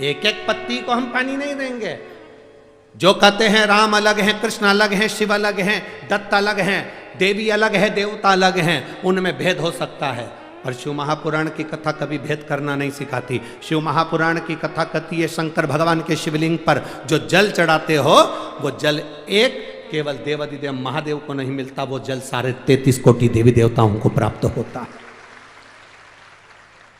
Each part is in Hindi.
एक एक पत्ती को हम पानी नहीं देंगे। जो कहते हैं राम अलग हैं, कृष्ण अलग हैं, शिव अलग हैं, दत्त अलग हैं, देवी अलग है, देवता अलग हैं, उनमें भेद हो सकता है, पर शिव महापुराण की कथा कभी भेद करना नहीं सिखाती। शिव महापुराण की कथा कहती है शंकर भगवान के शिवलिंग पर जो जल चढ़ाते हो वो जल एक केवल देवादिदेव महादेव को नहीं मिलता, वो जल सारे 33 कोटि देवी देवताओं को प्राप्त होता है।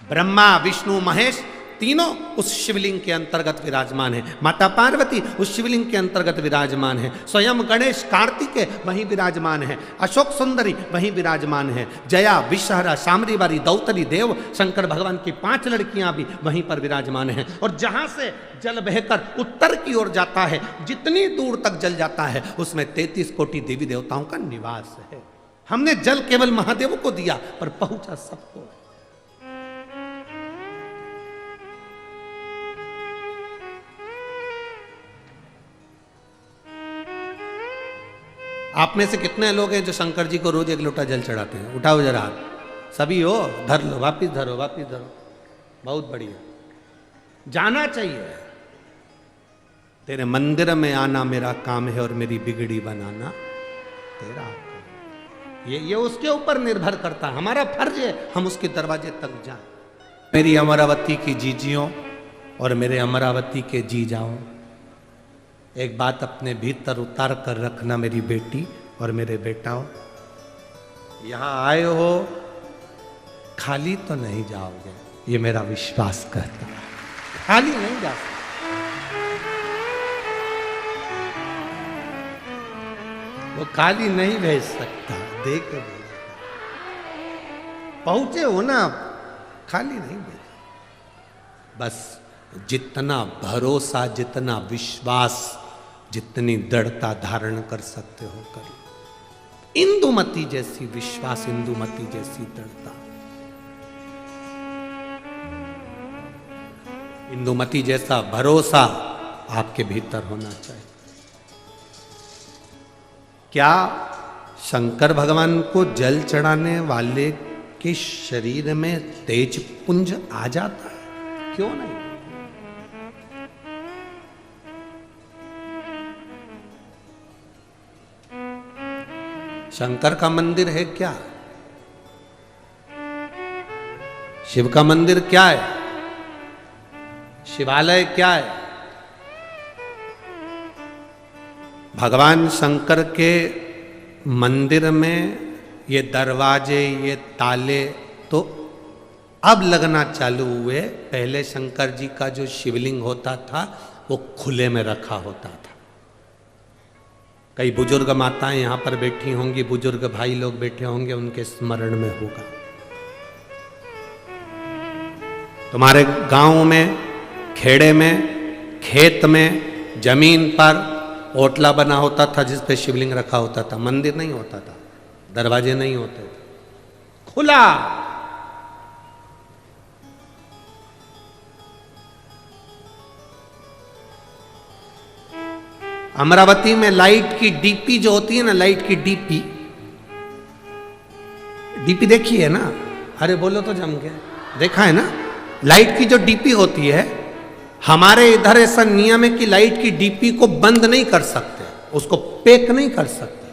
ब्रह्मा विष्णु महेश तीनों उस शिवलिंग के अंतर्गत विराजमान है। माता पार्वती उस शिवलिंग के अंतर्गत विराजमान है। स्वयं गणेश कार्तिकेय वहीं विराजमान है। अशोक सुंदरी वहीं विराजमान है। जया विषहरा सामरीवारी दौतरी देव शंकर भगवान की 5 लड़कियां भी वहीं पर विराजमान हैं। और जहां से जल बहकर उत्तर की ओर जाता है, जितनी दूर तक जल जाता है उसमें 33 कोटि देवी देवताओं का निवास है। हमने जल केवल महादेव को दिया पर पहुंचा सबको। आप में से कितने लोग हैं जो शंकर जी को रोज 1 लोटा जल चढ़ाते हैं? उठाओ जरा हाथ। सभी हो? धर लो, वापिस धरो, वापिस धरो। बहुत बढ़िया, जाना चाहिए। तेरे मंदिर में आना मेरा काम है और मेरी बिगड़ी बनाना तेरा काम। ये उसके ऊपर निर्भर करता है। हमारा फर्ज है हम उसके दरवाजे तक जाएं। मेरी अमरावती की जीजियों और मेरे अमरावती के जी जाओ, एक बात अपने भीतर उतार कर रखना मेरी बेटी और मेरे बेटाओं, यहां आए हो खाली तो नहीं जाओगे, ये मेरा विश्वास कहता है। खाली नहीं जा सकते, वो खाली नहीं भेज सकता, दे के भेजता। पहुंचे हो ना आप, खाली नहीं भेज। बस जितना भरोसा, जितना विश्वास, जितनी दृढ़ता धारण कर सकते हो कर लो। इंदुमती जैसी विश्वास, इंदुमती जैसी दृढ़ता, इंदुमती जैसा भरोसा आपके भीतर होना चाहिए। क्या शंकर भगवान को जल चढ़ाने वाले के शरीर में तेज पुंज आ जाता है? क्यों नहीं? शंकर का मंदिर है क्या? शिव का मंदिर क्या है? शिवालय क्या है? भगवान शंकर के मंदिर में ये दरवाजे, ये ताले तो अब लगना चालू हुए। पहले शंकर जी का जो शिवलिंग होता था वो खुले में रखा होता था। कई बुजुर्ग माताएं यहां पर बैठी होंगी, बुजुर्ग भाई लोग बैठे होंगे, उनके स्मरण में होगा। तुम्हारे गांव में, खेड़े में, खेत में, जमीन पर ओटला बना होता था जिस पे शिवलिंग रखा होता था। मंदिर नहीं होता था, दरवाजे नहीं होते थे, खुला। अमरावती में लाइट की डीपी जो होती है ना, लाइट की डीपी, डीपी देखी है ना? अरे बोलो तो जम के, देखा है ना? लाइट की जो डीपी होती है, हमारे इधर ऐसा नियम है कि लाइट की डीपी को बंद नहीं कर सकते, उसको पैक नहीं कर सकते,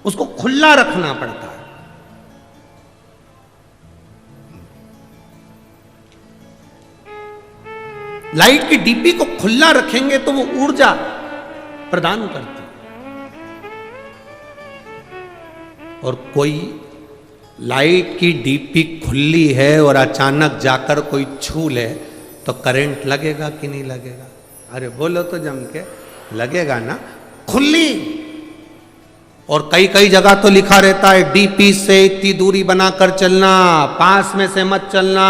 उसको खुला रखना पड़ता है। लाइट की डीपी को खुला रखेंगे तो वो ऊर्जा प्रदान करती। और कोई लाइट की डीपी खुली है और अचानक जाकर कोई छू ले तो करंट लगेगा कि नहीं लगेगा? अरे बोलो तो जम के, लगेगा ना? खुली। और कई कई जगह तो लिखा रहता है डीपी से इतनी दूरी बनाकर चलना, पास में से मत चलना,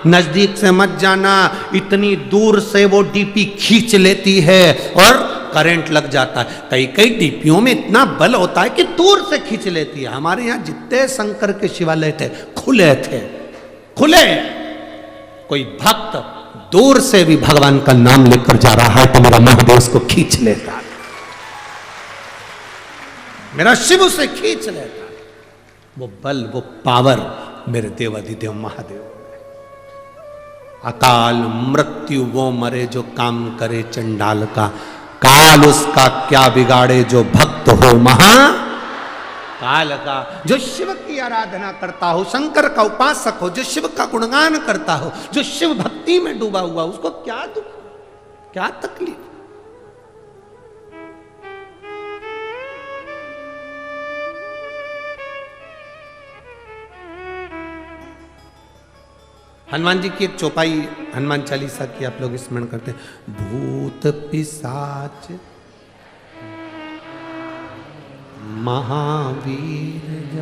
नजदीक से मत जाना, इतनी दूर से वो डीपी खींच लेती है और करंट लग जाता है। कई कई डीपियों में इतना बल होता है कि दूर से खींच लेती है। हमारे यहां जितने शंकर के शिवालय थे खुले थे, खुले। कोई भक्त दूर से भी भगवान का नाम लेकर जा रहा है तो मेरा महादेव उसको खींच लेता है, मेरा शिव उसे खींच लेता है। वो बल, वो पावर मेरे देवाधिदेव महादेव। अकाल मृत्यु वो मरे जो काम करे चंडाल का, काल उसका क्या बिगाड़े जो भक्त हो महा काल का। जो शिव की आराधना करता हो, शंकर का उपासक हो, जो शिव का गुणगान करता हो, जो शिव भक्ति में डूबा हुआ, उसको क्या दुख, क्या तकलीफ। हनुमान जी की एक चौपाई हनुमान चालीसा की आप लोग स्मरण करते हैं। भूत पिशाच महावीर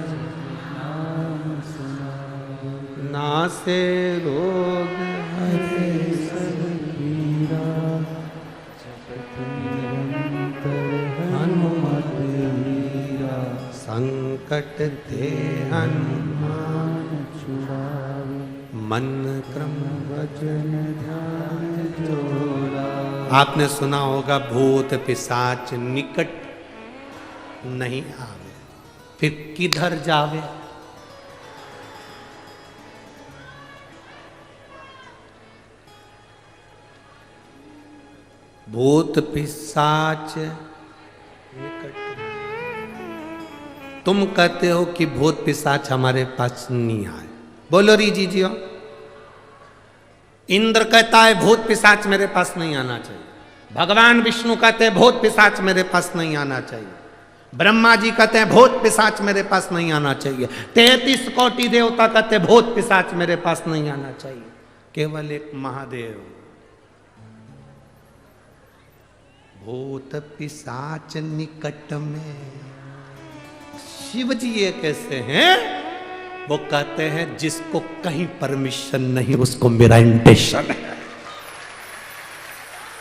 नासे रोग हरे सब पीरा, हनुमत वीरा संकट ते हनुमान छुड़ावे, मन क्रम वचन ध्यान जोड़ा। आपने सुना होगा भूत पिशाच निकट नहीं आवे, फिर किधर जावे। भूत पिशाच निकट। तुम कहते हो कि भूत पिशाच हमारे पास नहीं आए, बोलो री जी जियो। इंद्र कहता है भूत पिशाच मेरे पास नहीं आना चाहिए, भगवान विष्णु कहते हैं भूत पिशाच मेरे पास नहीं आना चाहिए, ब्रह्मा जी कहते हैं भूत पिशाच मेरे पास नहीं आना चाहिए, 33 कोटि देवता कहते हैं भूत पिशाच मेरे पास नहीं आना चाहिए। केवल एक महादेव भूत पिशाच निकट में। शिव जी ये कैसे हैं? वो कहते हैं जिसको कहीं परमिशन नहीं उसको मेरा इन्विटेशन है,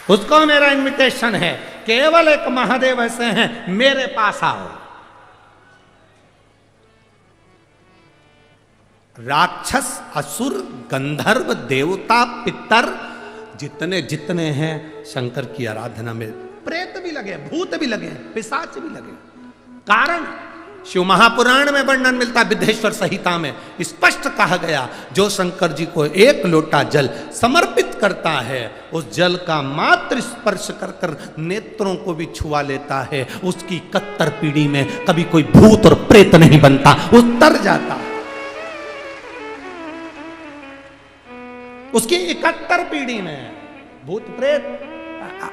उसको मेरा इन्विटेशन है। केवल एक महादेव ऐसे हैं, मेरे पास आओ। राक्षस असुर गंधर्व देवता पितर जितने जितने हैं शंकर की आराधना में, प्रेत भी लगे, भूत भी लगे, पिशाच भी लगे। कारण शिव महापुराण में वर्णन मिलता, विद्धेश्वर संहिता में स्पष्ट कहा गया, जो शंकर जी को एक लोटा जल समर्पित करता है, उस जल का मात्र स्पर्श कर कर नेत्रों को भी छुआ लेता है, उसकी 71 पीढ़ी में कभी कोई भूत और प्रेत नहीं बनता, उतर जाता। उसकी 71 पीढ़ी में भूत प्रेत।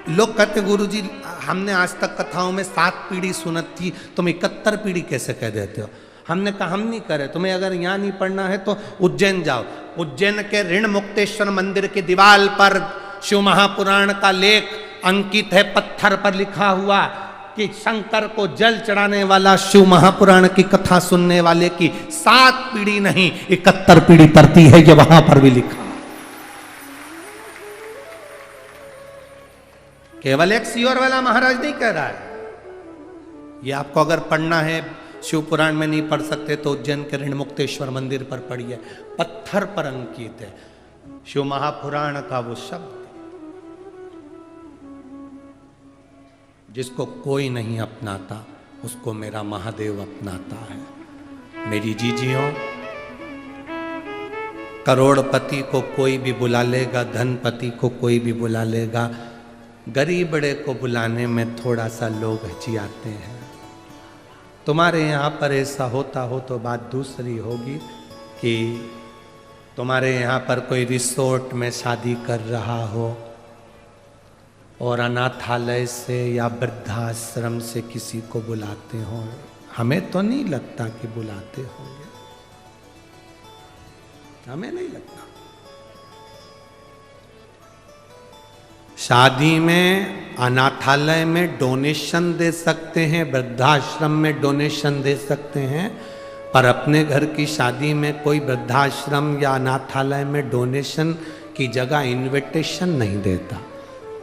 लोग कहते गुरुजी हमने आज तक कथाओं में 7 पीढ़ी सुनत थी, तुम 71 पीढ़ी कैसे कह देते हो? हमने कहा हम नहीं करे, तुम्हें अगर यहाँ नहीं पढ़ना है तो उज्जैन जाओ। उज्जैन के ऋण मुक्तेश्वर मंदिर की दीवार पर शिव महापुराण का लेख अंकित है, पत्थर पर लिखा हुआ कि शंकर को जल चढ़ाने वाला शिव महापुराण की कथा सुनने वाले की 7 पीढ़ी नहीं 71 पीढ़ी तरती है, ये वहां पर भी लिखा। केवल एक सियोर वाला महाराज नहीं कह रहा है। ये आपको अगर पढ़ना है, शिव पुराण में नहीं पढ़ सकते तो उज्जैन के ऋण मुक्तेश्वर मंदिर पर पढ़िए, पत्थर पर अंकित है शिव महापुराण का वो शब्द। जिसको कोई नहीं अपनाता उसको मेरा महादेव अपनाता है। मेरी जीजियों, करोड़पति को कोई भी बुला लेगा, धनपति को कोई भी बुला लेगा, गरीब बड़े को बुलाने में थोड़ा सा लोग हिचकिचाते हैं। तुम्हारे यहाँ पर ऐसा होता हो तो बात दूसरी होगी कि तुम्हारे यहाँ पर कोई रिसोर्ट में शादी कर रहा हो और अनाथालय से या वृद्धाश्रम से किसी को बुलाते हो। हमें तो नहीं लगता कि बुलाते होंगे, हमें नहीं लगता। शादी में, अनाथालय में डोनेशन दे सकते हैं, वृद्धाश्रम में डोनेशन दे सकते हैं, पर अपने घर की शादी में कोई वृद्धाश्रम या अनाथालय में डोनेशन की जगह इनविटेशन नहीं देता।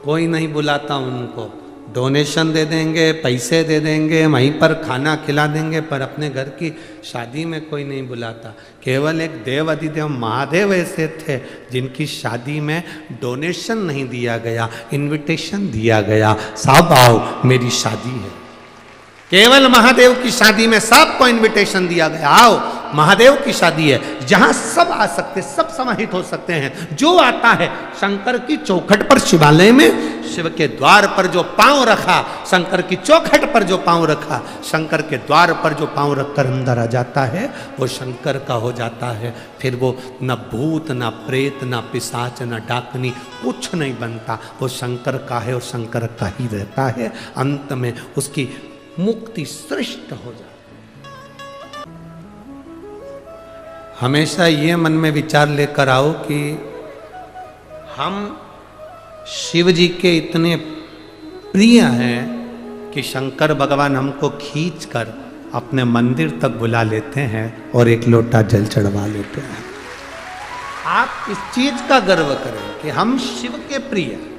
कोई नहीं बुलाता उनको, डोनेशन दे देंगे, पैसे दे देंगे, वहीं पर खाना खिला देंगे, पर अपने घर की शादी में कोई नहीं बुलाता। केवल एक देव अधिदेव महादेव ऐसे थे जिनकी शादी में डोनेशन नहीं दिया गया, इनविटेशन दिया गया। साहब आओ मेरी शादी है। केवल महादेव की शादी में सबको इनविटेशन दिया गया, आओ महादेव की शादी है, जहां सब आ सकते, सब समाहित हो सकते हैं। जो आता है शंकर की चौखट पर, शिवालय में शिव के द्वार पर जो पांव रखा, शंकर की चौखट पर जो पांव रखा, शंकर के द्वार पर जो पांव रखकर अंदर आ जाता है, वो शंकर का हो जाता है। फिर वो न भूत, न प्रेत, न पिशाच, न डाकनी, कुछ नहीं बनता। वो शंकर का है और शंकर का ही रहता है। अंत में उसकी मुक्ति श्रेष्ठ हो जाती है। हमेशा ये मन में विचार लेकर आओ कि हम शिव जी के इतने प्रिय हैं कि शंकर भगवान हमको खींचकर अपने मंदिर तक बुला लेते हैं और एक लोटा जल चढ़वा लेते हैं। आप इस चीज का गर्व करें कि हम शिव के प्रिय हैं।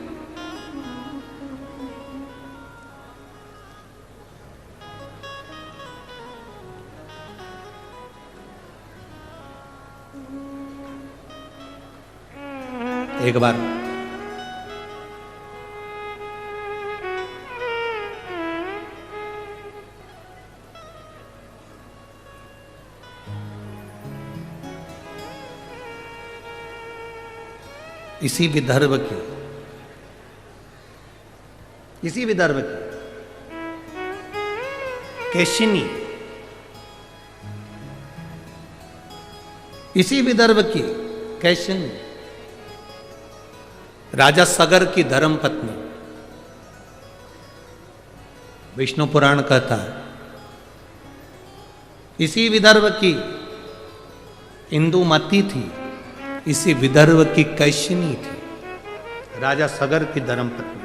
एक बार इसी विदर्भ की केशिनी, इसी विदर्भ की केशिनी राजा सगर की धर्मपत्नी, विष्णु पुराण कहता है, इसी विदर्भ की इंदुमती थी, इसी विदर्भ की कैशिनी थी, राजा सगर की धर्मपत्नी।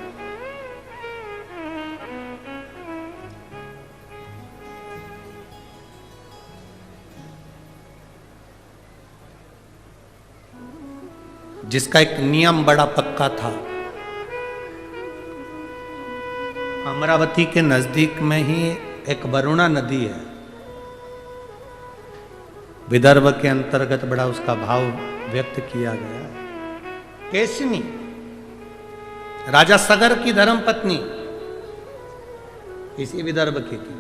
जिसका एक नियम बड़ा पक्का था। अमरावती के नजदीक में ही एक वरुणा नदी है, विदर्भ के अंतर्गत बड़ा उसका भाव व्यक्त किया गया। केशिनी राजा सगर की धर्मपत्नी इसी विदर्भ की थी।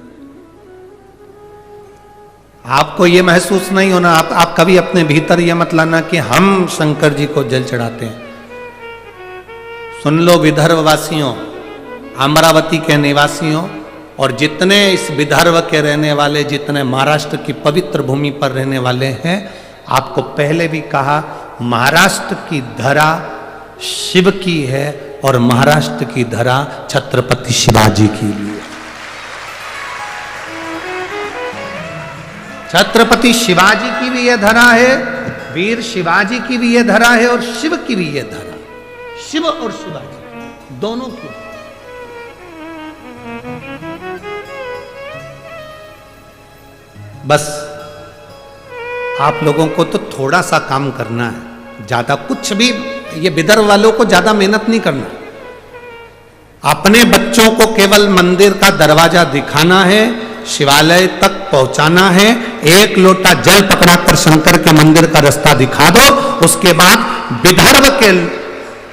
आपको ये महसूस नहीं होना, आप कभी अपने भीतर ये मत लाना कि हम शंकर जी को जल चढ़ाते हैं। सुन लो विदर्भ वासियों, अमरावती के निवासियों और जितने इस विदर्भ के रहने वाले, जितने महाराष्ट्र की पवित्र भूमि पर रहने वाले हैं, आपको पहले भी कहा, महाराष्ट्र की धरा शिव की है और महाराष्ट्र की धरा छत्रपति शिवाजी की लिए। छत्रपति शिवाजी की भी यह धरा है, वीर शिवाजी की भी यह धरा है और शिव की भी यह धरा, शिव और शिवाजी दोनों की। बस आप लोगों को तो थोड़ा सा काम करना है, ज्यादा कुछ भी, ये विदर्भ वालों को ज्यादा मेहनत नहीं करना। अपने बच्चों को केवल मंदिर का दरवाजा दिखाना है, शिवालय तक पहुंचाना है, एक लोटा जल पकड़ाकर शंकर के मंदिर का रास्ता दिखा दो। उसके बाद विदर्भ के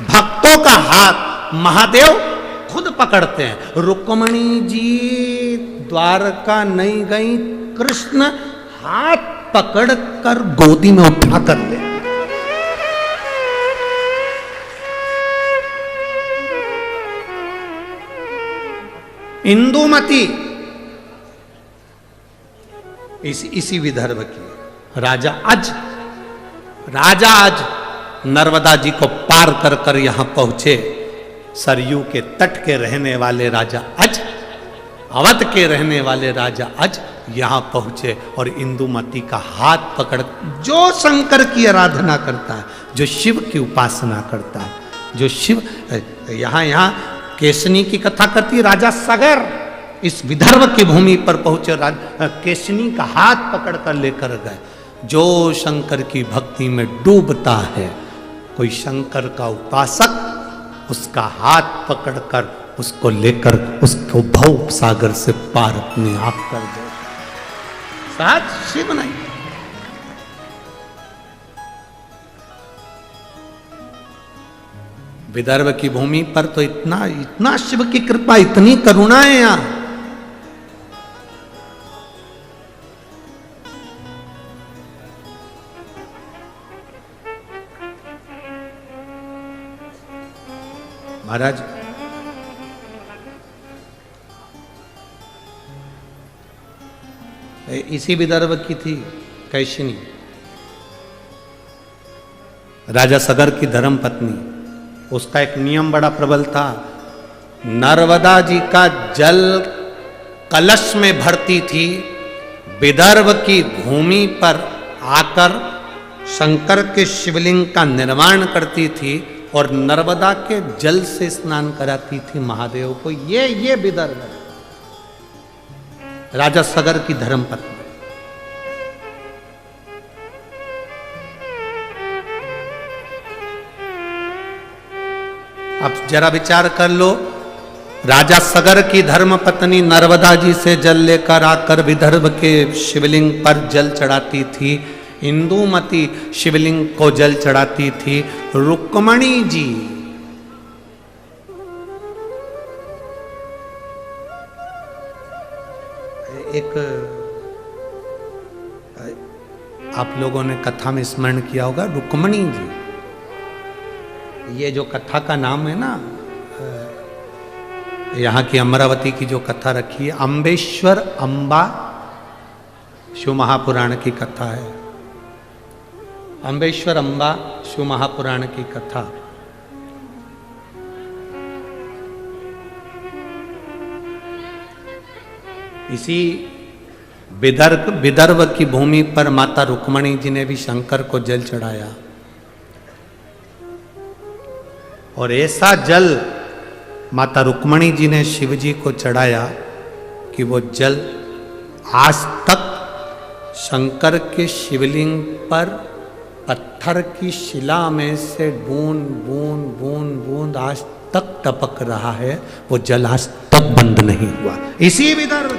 भक्तों का हाथ महादेव खुद पकड़ते हैं। रुक्मणी जी द्वारका नहीं गई, कृष्ण हाथ पकड़कर गोदी में उठा कर ले। इंदुमती इसी विदर्भ की राजा आज नर्मदा जी को पार कर कर यहां पहुंचे। सरयू के तट के रहने वाले राजा आज, अवध के रहने वाले राजा आज यहां पहुंचे और इंदुमती का हाथ पकड़, जो शंकर की आराधना करता है, जो शिव की उपासना करता है, जो शिव यहां केशनी की कथा करती, राजा सगर इस विदर्भ की भूमि पर पहुंचे, केशनी का हाथ पकड़कर लेकर गए। जो शंकर की भक्ति में डूबता है, कोई शंकर का उपासक उसका हाथ पकड़कर उसको लेकर उसको भव सागर से पार अपने आप कर दे। साथ शिव नहीं, विदर्भ की भूमि पर तो इतना शिव की कृपा, इतनी करुणा है यहां। महाराज इसी विदर्भ की थी कैशिनी, राजा सगर की धर्म पत्नी। उसका एक नियम बड़ा प्रबल था, नर्मदा जी का जल कलश में भरती थी, विदर्भ की भूमि पर आकर शंकर के शिवलिंग का निर्माण करती थी और नर्मदा के जल से स्नान कराती थी महादेव को। ये विदर्भ है, राजा सगर की धर्मपत्नी। अब जरा विचार कर लो, राजा सगर की धर्मपत्नी नर्मदा जी से जल लेकर आकर विदर्भ के शिवलिंग पर जल चढ़ाती थी, इंदुमती शिवलिंग को जल चढ़ाती थी। रुक्मणी जी एक आप लोगों ने कथा में स्मरण किया होगा, रुक्मणी जी, ये जो कथा का नाम है ना, यहाँ की अमरावती की जो कथा रखी है, अम्बेश्वर अम्बा शिव महापुराण की कथा है। अम्बेश्वर अम्बा शिव महापुराण की कथा। इसी विदर्भ की भूमि पर माता रुक्मणी जी ने भी शंकर को जल चढ़ाया और ऐसा जल माता रुक्मणी जी ने शिव जी को चढ़ाया कि वो जल आज तक शंकर के शिवलिंग पर पत्थर की शिला में से बूंद बूंद बूंद बूंद आज तक टपक रहा है। वो जल आज तक बंद नहीं हुआ। इसी विदर्भ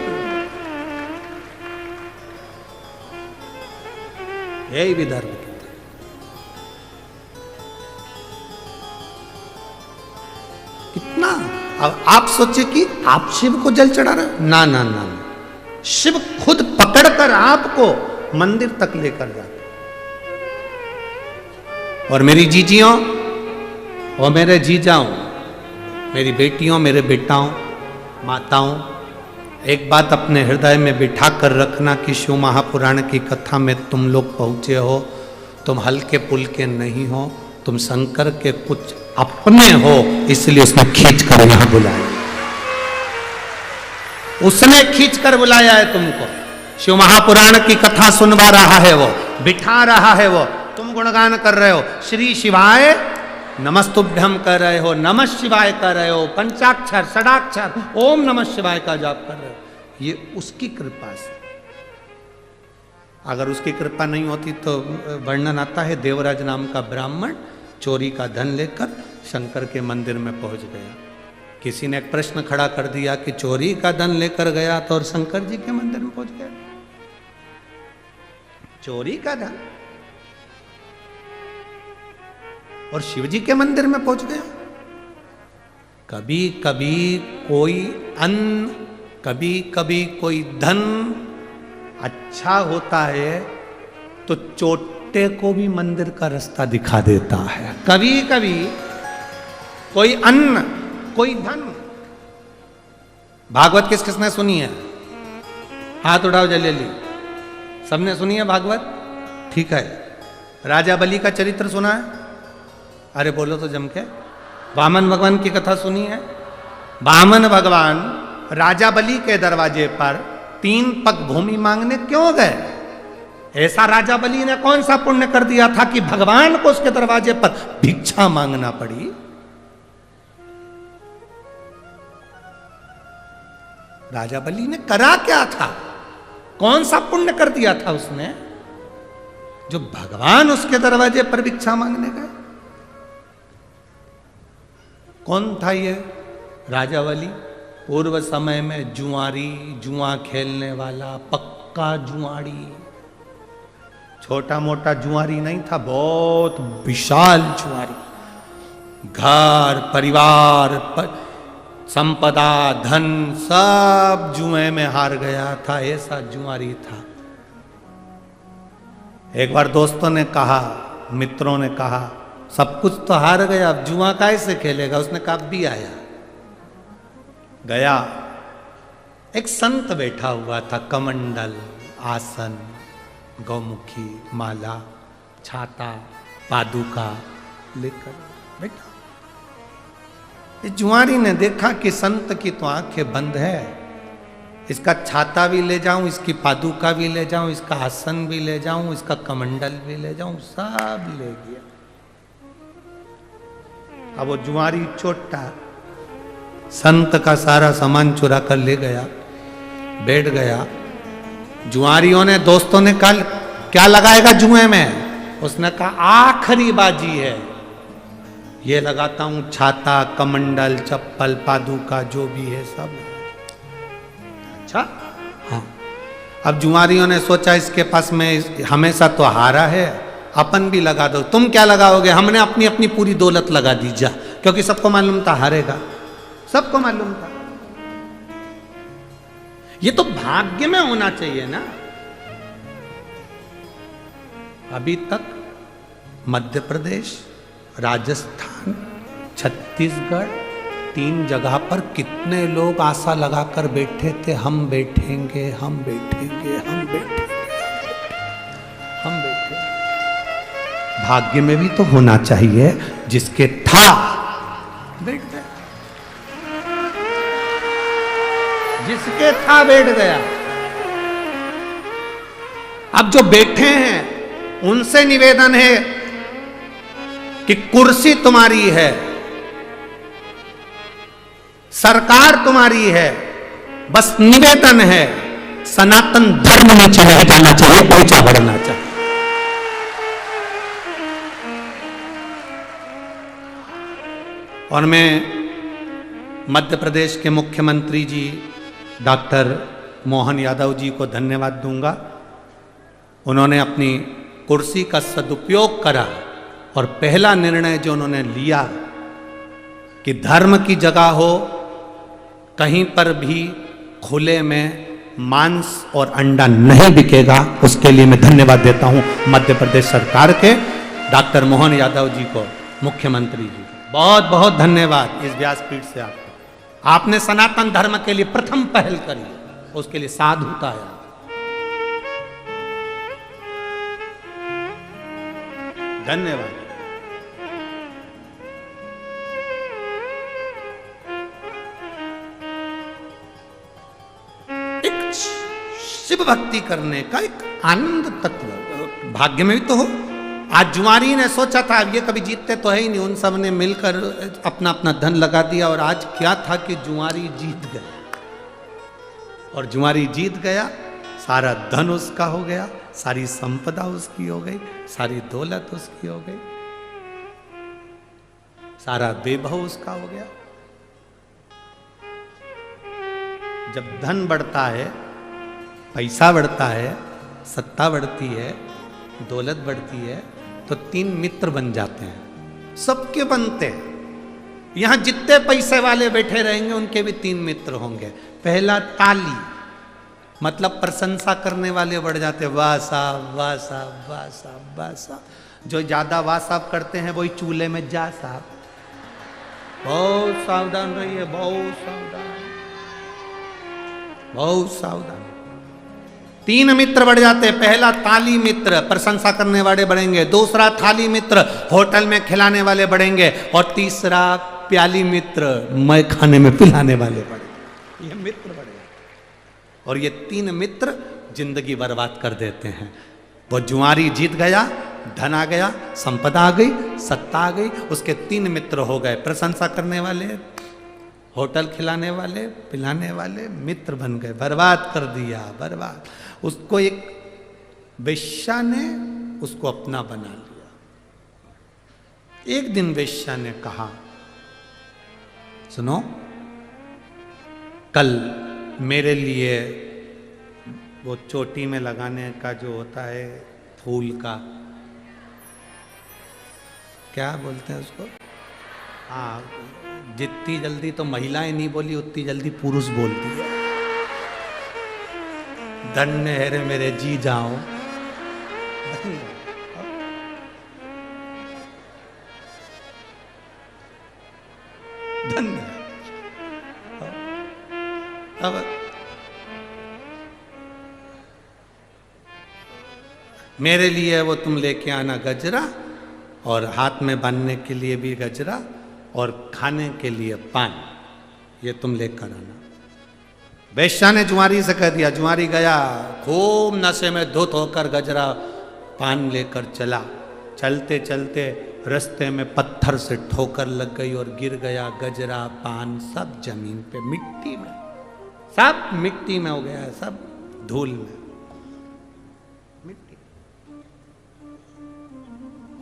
यही विदर्भ की कितना। अब आप सोचिए कि आप शिव को जल चढ़ा रहे, ना ना ना, शिव खुद पकड़कर आपको मंदिर तक लेकर जाते। और मेरी जीजियों और मेरे जीजाओं, मेरी बेटियों, मेरे बेटाओं, माताओं, एक बात अपने हृदय में बिठा कर रखना कि शिव महापुराण की कथा में तुम लोग पहुंचे हो, तुम हल्के पुल्के नहीं हो, तुम शंकर के कुछ अपने हो, इसलिए उसने खींच कर यहां बुलाया। उसने खींच कर बुलाया है तुमको। शिव महापुराण की कथा सुनवा रहा है वो, बिठा रहा है वो, तुम गुणगान कर रहे हो, श्री शिवाय नमस्तुभ्यम कर रहे हो, नमः शिवाय कर रहे हो, पंचाक्षर षडाक्षर ओम नमः शिवाय का जाप कर रहे हो। ये उसकी कृपा से। अगर उसकी कृपा नहीं होती तो वर्णन आता है, देवराज नाम का ब्राह्मण चोरी का धन लेकर शंकर के मंदिर में पहुंच गया। किसी ने एक प्रश्न खड़ा कर दिया कि चोरी का धन लेकर गया तो और शंकर जी के मंदिर में पहुंच गया। चोरी का धन और शिव जी के मंदिर में पहुंच गया। कभी कभी कोई अन्न, कभी कभी कोई धन अच्छा होता है तो चोटे को भी मंदिर का रास्ता दिखा देता है। कभी कभी कोई अन्न, कोई धन। भागवत किस किसने सुनी है? हाथ उठाओ जल्दी। सबने सुनी है भागवत? ठीक है। राजा बलि का चरित्र सुना है? अरे बोलो तो जम के। वामन भगवान की कथा सुनी है? वामन भगवान राजा बलि के दरवाजे पर 3 पग भूमि मांगने क्यों गए? ऐसा राजा बलि ने कौन सा पुण्य कर दिया था कि भगवान को उसके दरवाजे पर भिक्षा मांगना पड़ी? राजा बलि ने करा क्या था? कौन सा पुण्य कर दिया था उसने जो भगवान उसके दरवाजे पर भिक्षा मांगने गए? कौन था ये राजा बलि? पूर्व समय में जुआरी, जुआ खेलने वाला पक्का जुआरी। छोटा मोटा जुआरी नहीं था, बहुत विशाल जुआरी। घर परिवार संपदा धन सब जुए में हार गया था, ऐसा जुआरी था। एक बार दोस्तों ने कहा, मित्रों ने कहा सब कुछ तो हार गया, अब जुआ कैसे खेलेगा? उसने कहा भी आया। गया, एक संत बैठा हुआ था, कमंडल, आसन, गौमुखी, माला, छाता, पादुका लेकर बैठा। इस जुआरी ने देखा कि संत की तो आंखें बंद है, इसका छाता भी ले जाऊं, इसकी पादुका भी ले जाऊं, इसका आसन भी ले जाऊं, इसका कमंडल भी ले जाऊं, सब ले गया। अब वो जुआरी छोटा संत का सारा सामान चुरा कर ले गया, बैठ गया। जुआरियों ने, दोस्तों ने कहा क्या लगाएगा जुए में? उसने कहा आखिरी बाजी है, ये लगाता हूं, छाता, कमंडल, चप्पल, पादुका जो भी है सब। अच्छा, हाँ। अब जुआरियों ने सोचा इसके पास में हमेशा तो हारा है, अपन भी लगा दो। तुम क्या लगाओगे? हमने अपनी अपनी पूरी दौलत लगा दी जा, क्योंकि सबको मालूम था हारेगा, सबको मालूम था। ये तो भाग्य में होना चाहिए ना। अभी तक मध्य प्रदेश, राजस्थान, छत्तीसगढ़, 3 जगह पर कितने लोग आशा लगाकर बैठे थे, हम बैठेंगे, हम बैठेंगे, हम बैठेंगे, हम बैठेंगे। भाग्य में भी तो होना चाहिए, जिसके था बैठ गया, जिसके था बैठ गया। अब जो बैठे हैं उनसे निवेदन है कि कुर्सी तुम्हारी है, सरकार तुम्हारी है, बस निवेदन है सनातन धर्म में चले जाना चाहिए, ऊंचा बढ़ना चाहिए। और मैं मध्य प्रदेश के मुख्यमंत्री जी डॉक्टर मोहन यादव जी को धन्यवाद दूंगा। उन्होंने अपनी कुर्सी का सदुपयोग करा और पहला निर्णय जो उन्होंने लिया कि धर्म की जगह हो, कहीं पर भी खुले में मांस और अंडा नहीं बिकेगा। उसके लिए मैं धन्यवाद देता हूं मध्य प्रदेश सरकार के डॉक्टर मोहन यादव जी को, मुख्यमंत्री जी को बहुत बहुत धन्यवाद इस व्यासपीठ से आपको। आपने सनातन धर्म के लिए प्रथम पहल करी, उसके लिए साधुता है। धन्यवाद। एक शिव भक्ति करने का एक आनंद तत्व भाग्य में भी तो हो। आज जुआरी ने सोचा था अब ये कभी जीतते तो है ही नहीं, उन सब ने मिलकर अपना अपना धन लगा दिया। और आज क्या था कि जुआरी जीत गया, और जुआरी जीत गया, सारा धन उसका हो गया, सारी संपदा उसकी हो गई, सारी दौलत उसकी हो गई, सारा वैभव उसका हो गया। जब धन बढ़ता है, पैसा बढ़ता है, सत्ता बढ़ती है, दौलत बढ़ती है, तो 3 मित्र बन जाते हैं, सबके बनते हैं। यहां जितने पैसे वाले बैठे रहेंगे उनके भी 3 मित्र होंगे। पहला ताली, मतलब प्रशंसा करने वाले बढ़ जाते, वाह साहब, वाह साहब, वाह साहब, वाह साहब। जो ज्यादा वाह साहब करते हैं वही चूल्हे में जा साहब। बहुत सावधान रहिए, बहुत सावधान, बहुत सावधान। 3 मित्र बढ़ जाते। पहला ताली मित्र, प्रशंसा करने वाले बढ़ेंगे। दूसरा थाली मित्र, होटल में खिलाने वाले बढ़ेंगे। और तीसरा प्याली मित्र, मैं खाने में पिलाने वाले बढ़ेंगे। ये मित्र बढ़ेंगे। और ये 3 मित्र जिंदगी बर्बाद कर देते हैं। वो जुआरी जीत गया, धन आ गया, संपदा आ गई, सत्ता आ गई, उसके 3 मित्र हो गए। प्रशंसा करने वाले, होटल खिलाने वाले, पिलाने वाले मित्र बन गए, बर्बाद कर दिया, बर्बाद। उसको एक वेश्या ने उसको अपना बना लिया। एक दिन वेश्या ने कहा, सुनो, कल मेरे लिए वो चोटी में लगाने का जो होता है फूल का, क्या बोलते हैं उसको, हाँ, जितनी जल्दी तो महिलाएं नहीं बोली उतनी जल्दी पुरुष बोलती है। धन्य है रे मेरे जी जाओ। अब मेरे लिए वो तुम लेके आना गजरा, और हाथ में बांधने के लिए भी गजरा, और खाने के लिए पान, ये तुम लेकर आना। वेश्या ने जुआरी से कह दिया। जुआरी गया, खूब नशे में धुत होकर गजरा पान लेकर चला। चलते चलते रास्ते में पत्थर से ठोकर लग गई और गिर गया। गजरा पान सब जमीन पे, मिट्टी में, सब मिट्टी में हो गया है, सब धूल में, मिट्टी।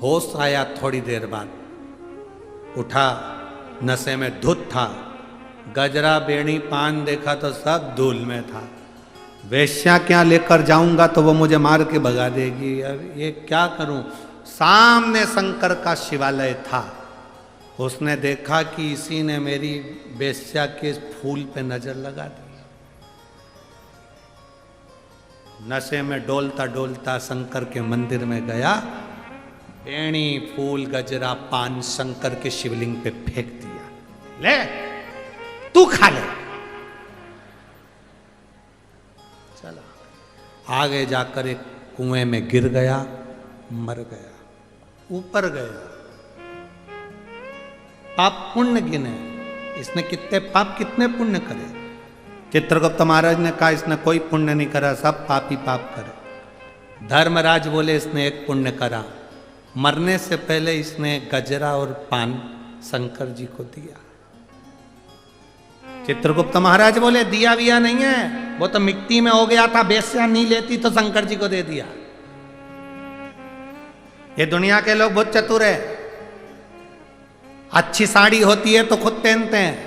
होश आया थोड़ी देर बाद, उठा, नशे में धुत था, गजरा बेणी पान देखा तो सब धूल में था। वेश्या क्या लेकर जाऊंगा तो वो मुझे मार के भगा देगी, अब ये क्या करूं। सामने शंकर का शिवालय था। उसने देखा कि इसी ने मेरी वेश्या के फूल पे नजर लगा दी। नशे में डोलता डोलता शंकर के मंदिर में गया, बेणी फूल गजरा पान शंकर के शिवलिंग पे फेंक दिया। ले तू खा ले। चला आगे जाकर एक कुएं में गिर गया, मर गया। ऊपर गया, पाप पुण्य गिने, इसने कितने पाप कितने पुण्य करे। चित्रगुप्त महाराज ने कहा इसने कोई पुण्य नहीं करा, सब पाप ही पाप करे। धर्मराज बोले इसने एक पुण्य करा, मरने से पहले इसने गजरा और पान शंकर जी को दिया। चित्रगुप्त महाराज बोले दिया विया नहीं है, वो तो मिट्टी में हो गया था, वेश्या नहीं लेती तो शंकर जी को दे दिया। ये दुनिया के लोग बहुत चतुर है। अच्छी साड़ी होती है तो खुद पहनते हैं,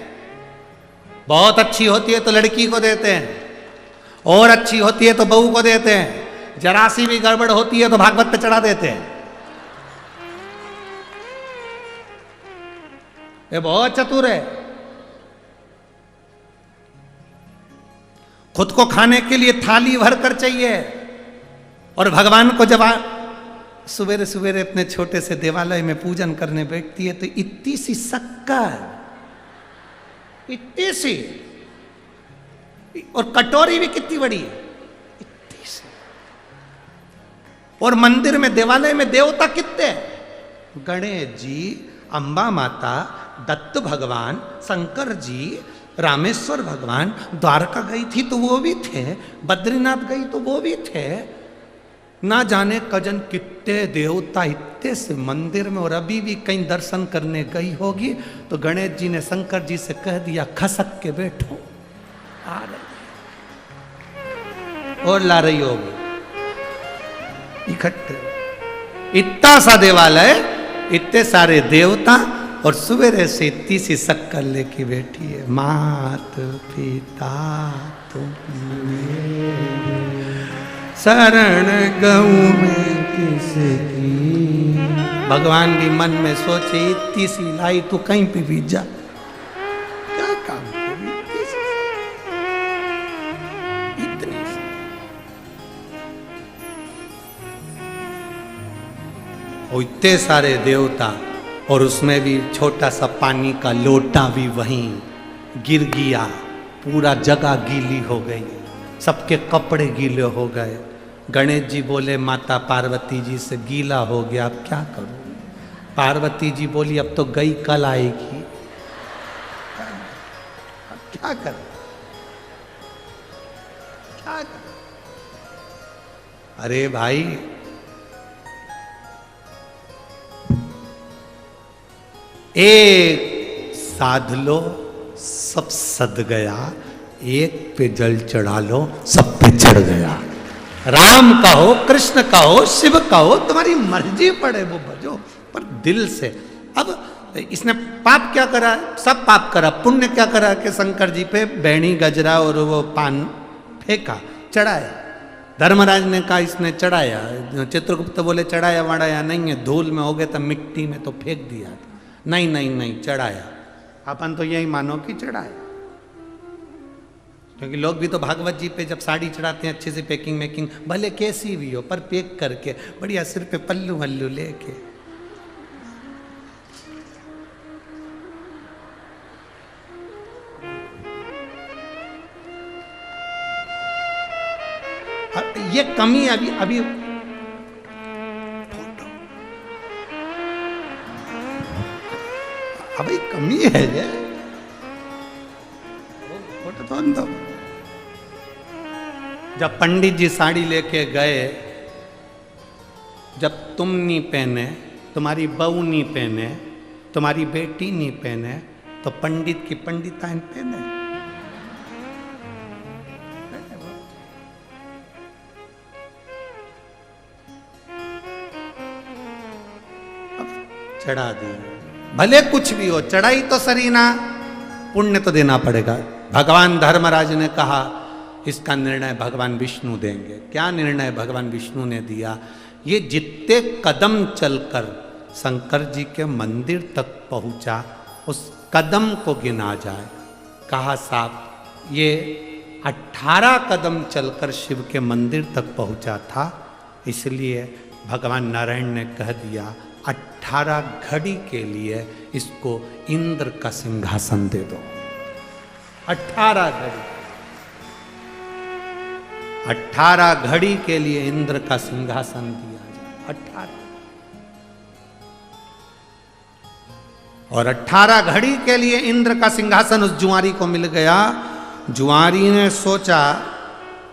बहुत अच्छी होती है तो लड़की को देते हैं, और अच्छी होती है तो बहू को देते हैं, जरा सी भी गड़बड़ होती है तो भागवत पे चढ़ा देते हैं। ये बहुत चतुर है। खुद को खाने के लिए थाली भर कर चाहिए, और भगवान को जब सवेरे सवेरे अपने छोटे से देवालय में पूजन करने बैठती है तो इतनी सी शक्कर, इतनी सी, और कटोरी भी कितनी बड़ी है, इतनी सी। और मंदिर में देवालय में देवता कितने, गणेश जी, अंबा माता, दत्त भगवान, शंकर जी, रामेश्वर भगवान। द्वारका गई थी तो वो भी थे, बद्रीनाथ गई तो वो भी थे। ना जाने कजन कितने देवता इतने से मंदिर में, और अभी भी कहीं दर्शन करने गई होगी तो गणेश जी ने शंकर जी से कह दिया खसक के बैठो, आ रही और ला रही होगी इकट्ठे। इतना सा देवालय, इतने सारे देवता, और सवेरे से इतनी सी शक्कर लेके बैठी है। मात पिता तुम शरण गऊ में किसकी। भगवान भी मन में सोचे इतनी सी लाई तू कहीं पे भी जा, क्या काम करी इतनी सी। और इतने सारे देवता, और उसमें भी छोटा सा पानी का लोटा भी वहीं गिर गया, पूरा जगह गीली हो गई, सबके कपड़े गीले हो गए। गणेश जी बोले माता पार्वती जी से गीला हो गया, अब क्या करूं। पार्वती जी बोली अब तो गई कल आएगी, अब क्या करें, क्या करें। अरे भाई एक साध लो सब सद गया, एक पे जल चढ़ा लो सब पे चढ़ गया। राम कहो, कृष्ण कहो, शिव कहो, तुम्हारी मर्जी पड़े वो भजो, पर दिल से। अब इसने पाप क्या करा, सब पाप करा। पुण्य क्या करा कि शंकर जी पे बैणी गजरा और वो पान फेंका, चढ़ाया। धर्मराज ने कहा इसने चढ़ाया, चित्रगुप्त बोले चढ़ाया वढ़ाया नहीं है, धूल में हो गए तो मिट्टी में तो फेंक दिया। नहीं नहीं नहीं, चढ़ाया। अपन तो यही मानो कि चढ़ाया, क्योंकि लोग भी तो भागवत जी पे जब साड़ी चढ़ाते हैं अच्छे से पैकिंग मेकिंग, भले कैसी भी हो पर पैक करके बढ़िया, सिर पे पल्लू वल्लू लेके। ये कमी अभी अभी फोटो अभी कमी है ये फोटो तो अंदर। जब पंडित जी साड़ी लेके गए, जब तुम नहीं पहने, तुम्हारी बहू नहीं पहने, तुम्हारी बेटी नहीं पहने, तो पंडित की पंडिताइन पहने। चढ़ा दी, भले कुछ भी हो, चढ़ाई तो सरीना, पुण्य तो देना पड़ेगा। भगवान धर्मराज ने कहा इसका निर्णय भगवान विष्णु देंगे। क्या निर्णय भगवान विष्णु ने दिया? ये जितने कदम चलकर शंकर जी के मंदिर तक पहुंचा, उस कदम को गिना जाए। कहा साहब ये 18 कदम चलकर शिव के मंदिर तक पहुंचा था, इसलिए भगवान नारायण ने कह दिया 18 घड़ी के लिए इसको इंद्र का सिंहासन दे दो। 18 घड़ी, 18 घड़ी के लिए इंद्र का सिंहासन दिया जाए। 18 और 18 घड़ी के लिए इंद्र का सिंहासन उस जुआरी को मिल गया। जुआरी ने सोचा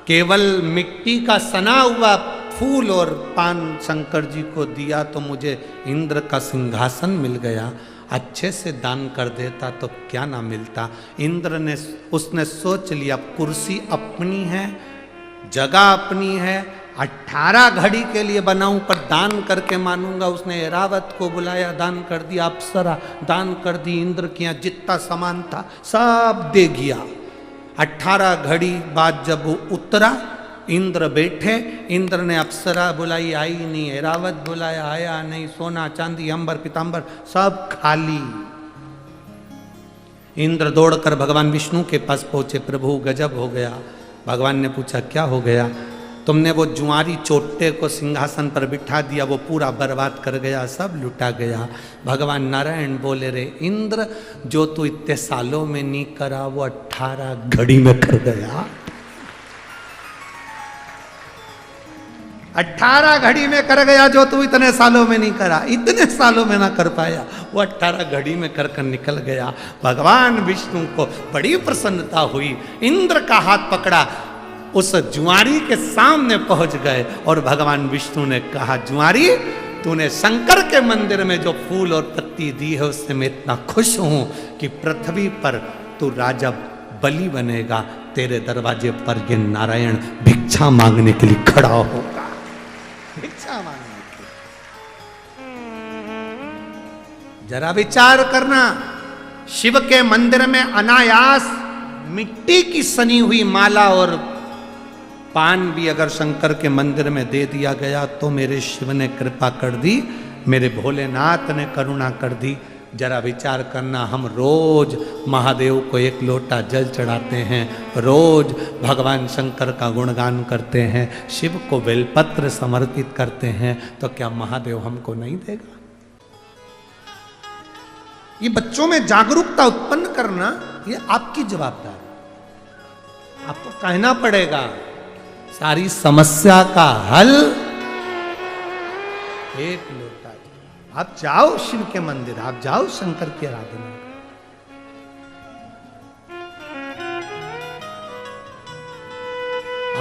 केवल मिट्टी का सना हुआ फूल और पान शंकर जी को दिया तो मुझे इंद्र का सिंहासन मिल गया, अच्छे से दान कर देता तो क्या ना मिलता। इंद्र ने उसने सोच लिया कुर्सी अपनी है, जगह अपनी है, 18 घड़ी के लिए बनाऊं पर दान करके मानूंगा। उसने एरावत को बुलाया, दान कर दिया, अप्सरा दान कर दी, इंद्र के यहाँ जितना सामान था सब दे गया। 18 घड़ी बाद जब वो उतरा, इंद्र बैठे, इंद्र ने अप्सरा बुलाई, आई नहीं, एरावत बुलाया, आया नहीं, सोना चांदी अंबर पीतांबर सब खाली। इंद्र दौड़कर भगवान विष्णु के पास पहुंचे, प्रभु गजब हो गया। भगवान ने पूछा क्या हो गया? तुमने वो जुआरी चोटे को सिंहासन पर बिठा दिया, वो पूरा बर्बाद कर गया, सब लुटा गया। भगवान नारायण बोले रे इंद्र, जो तू इतने सालों में नहीं करा वो 18 घड़ी में कर गया। 18 घड़ी में कर गया जो तू इतने सालों में नहीं करा, इतने सालों में ना कर पाया, वो 18 घड़ी में कर कर निकल गया। भगवान विष्णु को बड़ी प्रसन्नता हुई, इंद्र का हाथ पकड़ा, उस जुआरी के सामने पहुंच गए और भगवान विष्णु ने कहा जुआरी, तूने शंकर के मंदिर में जो फूल और पत्ती दी है उससे मैं इतना खुश हूं कि पृथ्वी पर तू राजा बलि बनेगा, तेरे दरवाजे पर ये नारायण भिक्षा मांगने के लिए खड़ा होगा। भिक्षा मांगने के लिए जरा विचार करना, शिव के मंदिर में अनायास मिट्टी की सनी हुई माला और पान भी अगर शंकर के मंदिर में दे दिया गया तो मेरे शिव ने कृपा कर दी, मेरे भोलेनाथ ने करुणा कर दी। जरा विचार करना, हम रोज महादेव को एक लोटा जल चढ़ाते हैं, रोज भगवान शंकर का गुणगान करते हैं, शिव को बेलपत्र समर्पित करते हैं, तो क्या महादेव हमको नहीं देगा? ये बच्चों में जागरूकता उत्पन्न करना ये आपकी जवाबदारी, आपको कहना पड़ेगा। सारी समस्या का हल एक लोटा। आप जाओ शिव के मंदिर, आप जाओ शंकर की आराधना,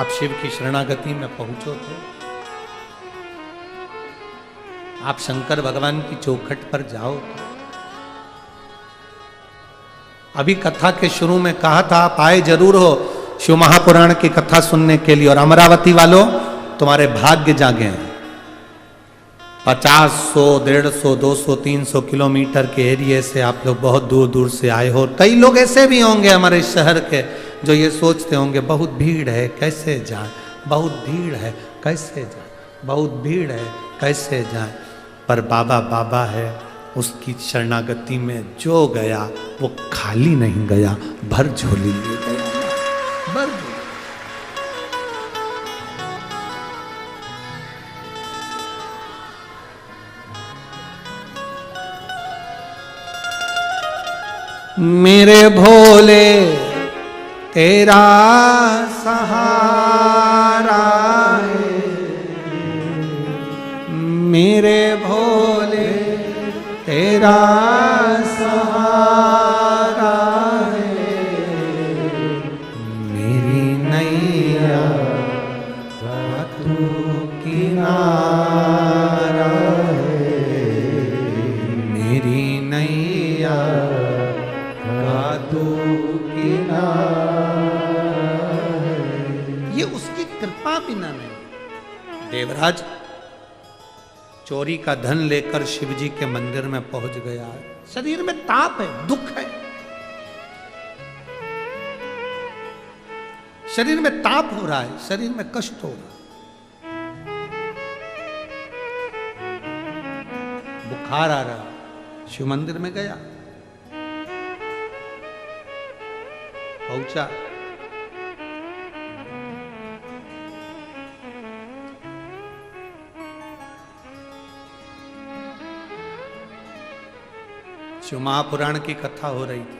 आप शिव की शरणागति में पहुंचो तो आप शंकर भगवान की चौखट पर जाओ तो। अभी कथा के शुरू में कहा था आप आए जरूर हो शिव महापुराण की कथा सुनने के लिए, और अमरावती वालों तुम्हारे भाग्य जागे हैं। 50, 100, 150, 200, 300 किलोमीटर के एरिया से आप लोग बहुत दूर दूर से आए हो। कई लोग ऐसे भी होंगे हमारे शहर के जो ये सोचते होंगे बहुत भीड़ है कैसे जाए, बहुत भीड़ है कैसे जाए, बहुत भीड़ है कैसे जाए। पर बाबा बाबा है, उसकी शरणागति में जो गया वो खाली नहीं गया, भर झोली ले गया, भर झोली। मेरे भोले तेरा सहारा मेरे भोले तेरा सहारा है, मेरी नैया का तू किनारा है, मेरी नैया का तू किनारा है। ये उसकी कृपा बिना नहीं। देवराज चोरी का धन लेकर शिव जी के मंदिर में पहुंच गया। शरीर में ताप है, दुख है, शरीर में ताप हो रहा है, शरीर में कष्ट हो रहा है, बुखार आ रहा है। शिव मंदिर में गया, पहुंचा, शिव महापुराण की कथा हो रही थी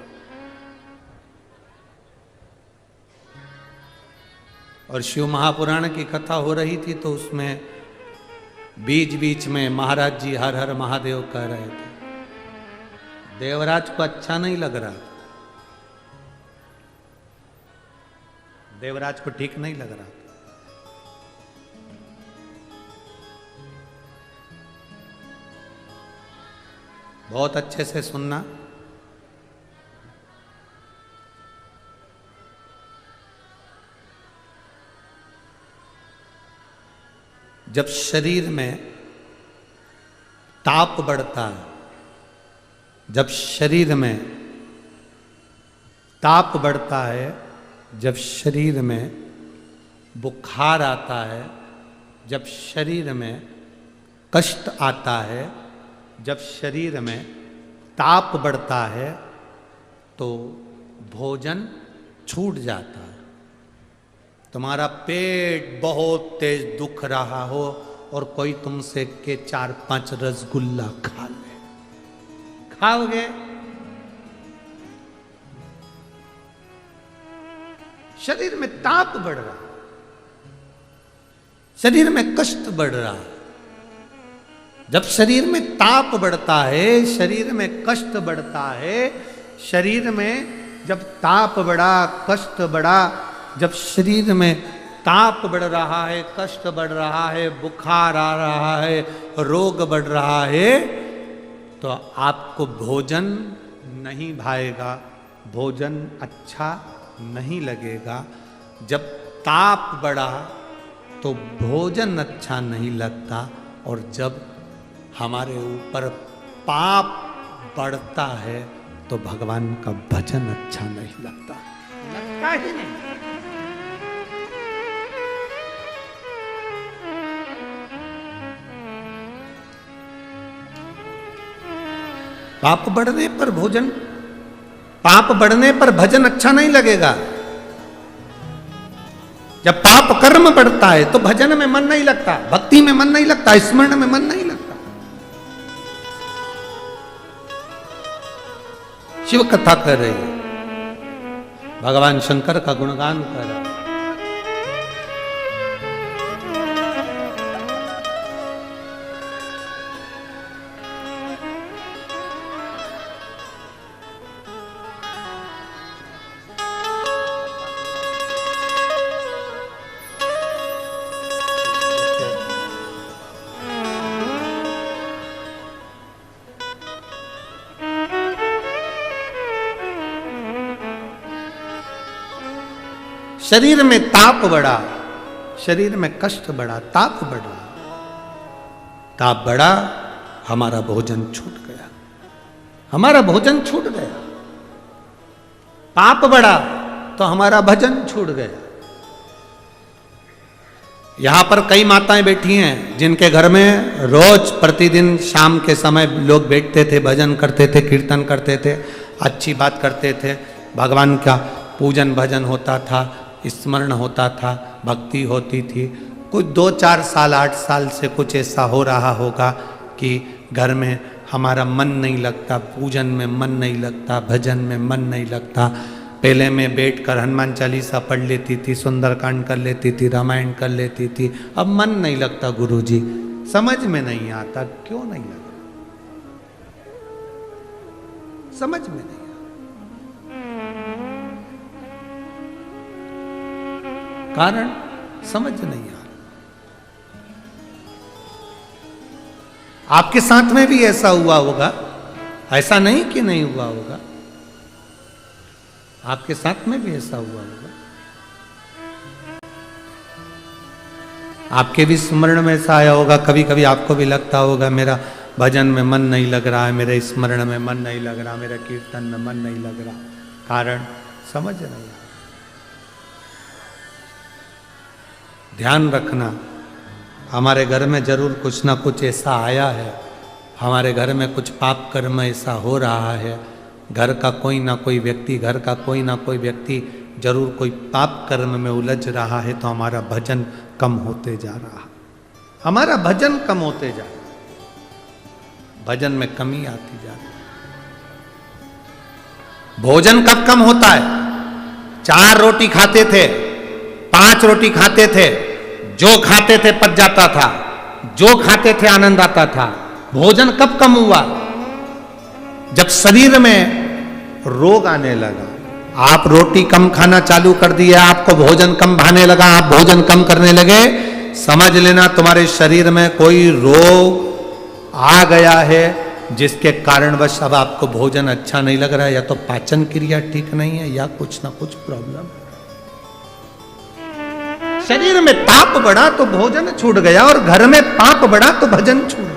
और शिव महापुराण की कथा हो रही थी तो उसमें बीच बीच में महाराज जी हर हर महादेव कह रहे थे। देवराज को अच्छा नहीं लग रहा, देवराज को ठीक नहीं लग रहा। बहुत अच्छे से सुनना। जब शरीर में ताप बढ़ता है, जब शरीर में ताप बढ़ता है, जब शरीर में बुखार आता है, जब शरीर में कष्ट आता है, जब शरीर में ताप बढ़ता है तो भोजन छूट जाता है। तुम्हारा पेट बहुत तेज दुख रहा हो और कोई तुमसे के 4-5 रसगुल्ला खा ले, खाओगे? शरीर में ताप बढ़ रहा, शरीर में कष्ट बढ़ रहा है। जब शरीर में ताप बढ़ता है, शरीर में कष्ट बढ़ता है, शरीर में जब ताप बढ़ा, कष्ट बढ़ा, जब शरीर में ताप बढ़ रहा है, कष्ट बढ़ रहा है, बुखार आ रहा है, रोग बढ़ रहा है, तो आपको भोजन नहीं भाएगा, भोजन अच्छा नहीं लगेगा। जब ताप बढ़ा तो भोजन अच्छा नहीं लगता, और जब हमारे ऊपर पाप बढ़ता है तो भगवान का भजन अच्छा नहीं लगता, लगता ही नहीं। पाप बढ़ने पर भोजन, पाप बढ़ने पर भजन अच्छा नहीं लगेगा। जब पाप कर्म बढ़ता है तो भजन में मन नहीं लगता, भक्ति में मन नहीं लगता, स्मरण में मन नहीं लगता। शिव कथा कर रही है, भगवान शंकर का गुणगान कर रहा है। शरीर में ताप बढ़ा, शरीर में कष्ट बढ़ा, ताप बढ़ा, ताप बढ़ा, हमारा भोजन छूट गया, हमारा भोजन छूट गया। पाप बढ़ा तो हमारा भजन छूट गया। यहां पर कई माताएं बैठी हैं जिनके घर में रोज प्रतिदिन शाम के समय लोग बैठते थे, भजन करते थे, कीर्तन करते थे, अच्छी बात करते थे, भगवान का पूजन भजन होता था, स्मरण होता था, भक्ति होती थी। कुछ 2-4 साल 8 साल से कुछ ऐसा हो रहा होगा कि घर में हमारा मन नहीं लगता, पूजन में मन नहीं लगता, भजन में मन नहीं लगता। पहले मैं बैठकर हनुमान चालीसा पढ़ लेती थी, सुंदरकांड कर लेती थी, रामायण कर लेती थी, अब मन नहीं लगता गुरुजी। समझ में नहीं आता। क्यों नहीं लग रहा? समझ में नहीं आता। कारण समझ नहीं आ रहा। आपके साथ में भी ऐसा हुआ होगा, ऐसा नहीं कि नहीं हुआ होगा, आपके साथ में भी ऐसा हुआ होगा। आपके भी स्मरण में ऐसा आया होगा, कभी कभी आपको भी लगता होगा मेरा भजन में मन नहीं लग रहा है, मेरे स्मरण में मन नहीं लग रहा, मेरे कीर्तन में मन नहीं लग रहा। कारण समझ नहीं आ रहा। ध्यान रखना, हमारे घर में जरूर कुछ ना कुछ ऐसा आया है, हमारे घर में कुछ पाप कर्म ऐसा हो रहा है, घर का कोई ना कोई व्यक्ति, घर का कोई ना कोई व्यक्ति जरूर कोई पाप कर्म में उलझ रहा है, तो हमारा भजन कम होते जा रहा है, हमारा भजन कम होते जा रहा है, भजन में कमी आती जा रही है। भोजन कब कम होता है? 4 रोटी खाते थे, 5 रोटी खाते थे, जो खाते थे पच जाता था, जो खाते थे आनंद आता था। भोजन कब कम हुआ? जब शरीर में रोग आने लगा। आप रोटी कम खाना चालू कर दिया, आपको भोजन कम भाने लगा, आप भोजन कम करने लगे, समझ लेना तुम्हारे शरीर में कोई रोग आ गया है, जिसके कारणवश अब आपको भोजन अच्छा नहीं लग रहा है। या तो पाचन क्रिया ठीक नहीं है, या कुछ ना कुछ प्रॉब्लम है। शरीर में ताप बढ़ा तो भोजन छूट गया, और घर में पाप बढ़ा तो भजन छूट गया।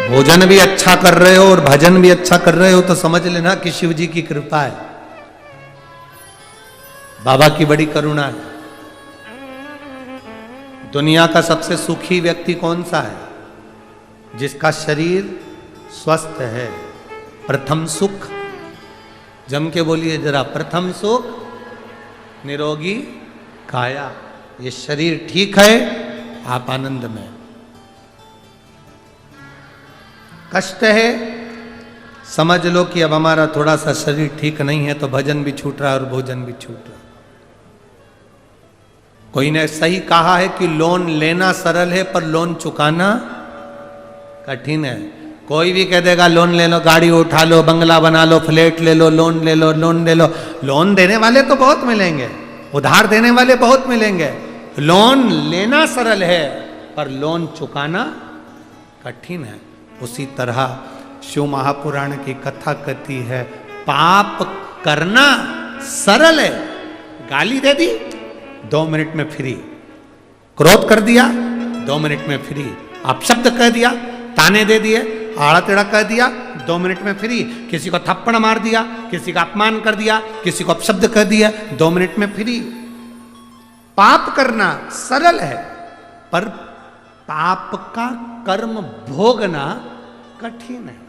भोजन भी अच्छा कर रहे हो और भजन भी अच्छा कर रहे हो, तो समझ लेना कि शिव जी की कृपा है, बाबा की बड़ी करुणा है। दुनिया का सबसे सुखी व्यक्ति कौन सा है? जिसका शरीर स्वस्थ है। प्रथम सुख, जम के बोलिए जरा, प्रथम सुख निरोगी काया। ये शरीर ठीक है, आप आनंद में। कष्ट है, समझ लो कि अब हमारा थोड़ा सा शरीर ठीक नहीं है, तो भजन भी छूट रहा है और भोजन भी छूट रहा है। कोई ने सही कहा है कि लोन लेना सरल है, पर लोन चुकाना कठिन है। कोई भी कह देगा लोन ले लो, गाड़ी उठा लो, बंगला बना लो, फ्लैट ले लो, लोन ले लो, लोन ले लो। लोन देने वाले तो बहुत मिलेंगे, उधार देने वाले बहुत मिलेंगे। लोन लेना सरल है, पर लोन चुकाना कठिन है। उसी तरह शिव महापुराण की कथा कहती है, पाप करना सरल है। गाली दे दी, 2 मिनट में फ्री। क्रोध कर दिया, 2 मिनट में फ्री। अपशब्द कह दिया, ताने दे दिए, आड़ा टेढ़ा कह दिया, 2 मिनट में फ्री। किसी को थप्पड़ मार दिया, किसी का अपमान कर दिया, किसी को अपशब्द कह दिया, 2 मिनट में फ्री। पाप करना सरल है, पर पाप का कर्म भोगना कठिन है।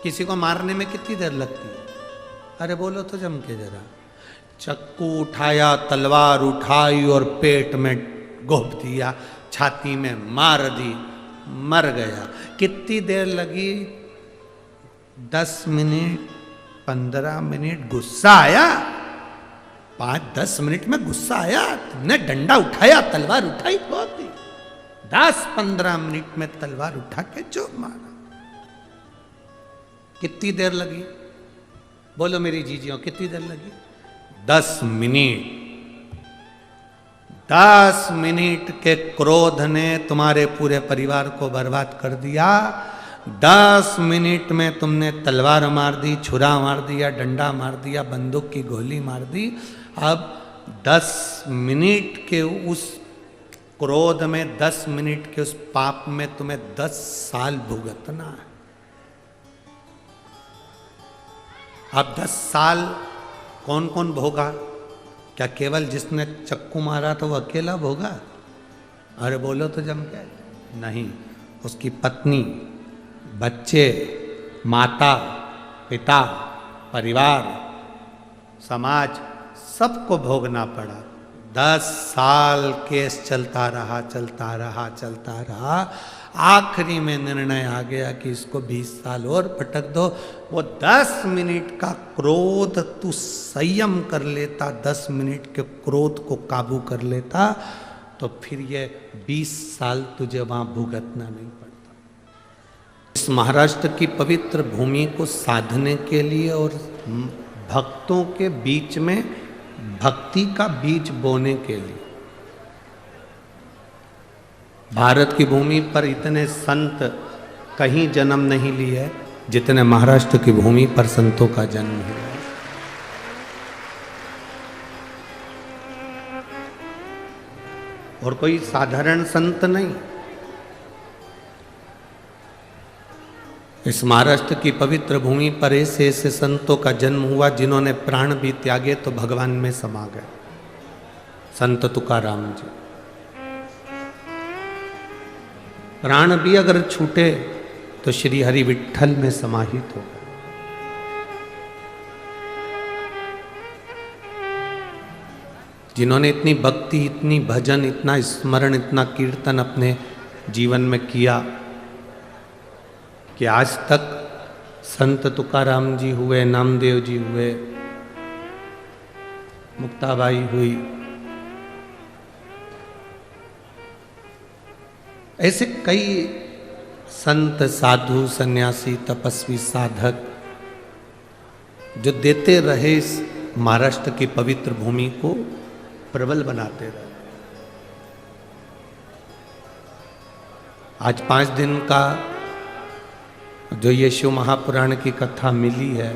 किसी को मारने में कितनी देर लगती है? अरे बोलो तो जम के जरा। चक्कू उठाया, तलवार उठाई और पेट में घोंप दिया, छाती में मार दी, मर गया। कितनी देर लगी? 10 मिनट, 15 मिनट। गुस्सा आया? 5-10 मिनट में गुस्सा आया? तुमने डंडा उठाया, तलवार उठाई, बहुत ही 10-15 मिनट में तलवार उठा के जो मारा। कितनी देर लगी? बोलो मेरी जीजियों, कितनी देर लगी? 10 मिनट। 10 मिनट के क्रोध ने तुम्हारे पूरे परिवार को बर्बाद कर दिया। 10 मिनट में तुमने तलवार मार दी, छुरा मार दिया, डंडा मार दिया, बंदूक की गोली मार दी। अब 10 मिनट के उस क्रोध में, 10 मिनट के उस पाप में तुम्हें 10 साल भुगतना है। अब 10 साल कौन कौन भोगा? क्या केवल जिसने चक्कू मारा तो वो अकेला भोगा? अरे बोलो तो जम के। नहीं, उसकी पत्नी, बच्चे, माता, पिता, परिवार, समाज, सबको भोगना पड़ा। 10 साल केस चलता रहा। आखिरी में निर्णय आ गया कि इसको 20 साल और पटक दो। वो 10 मिनट का क्रोध तू संयम कर लेता, 10 मिनट के क्रोध को काबू कर लेता, तो फिर ये 20 साल तुझे वहां भुगतना नहीं पड़ता। इस महाराष्ट्र की पवित्र भूमि को साधने के लिए और भक्तों के बीच में भक्ति का बीज बोने के लिए, भारत की भूमि पर इतने संत कहीं जन्म नहीं लिए जितने महाराष्ट्र की भूमि पर संतों का जन्म हुआ। और कोई साधारण संत नहीं, इस महाराष्ट्र की पवित्र भूमि पर ऐसे ऐसे संतों का जन्म हुआ जिन्होंने प्राण भी त्यागे तो भगवान में समा गए। संत तुकाराम जी, प्राण भी अगर छूटे तो श्री हरि विठ्ठल में समाहित हो गए। जिन्होंने इतनी भक्ति, इतनी भजन, इतना स्मरण, इतना कीर्तन अपने जीवन में किया कि आज तक संत तुकाराम जी हुए, नामदेव जी हुए, मुक्ताबाई हुई, ऐसे कई संत, साधु, सन्यासी, तपस्वी, साधक जो देते रहे इस महाराष्ट्र की पवित्र भूमि को प्रबल बनाते रहे। आज 5 दिन का जो यीशु महापुराण की कथा मिली है,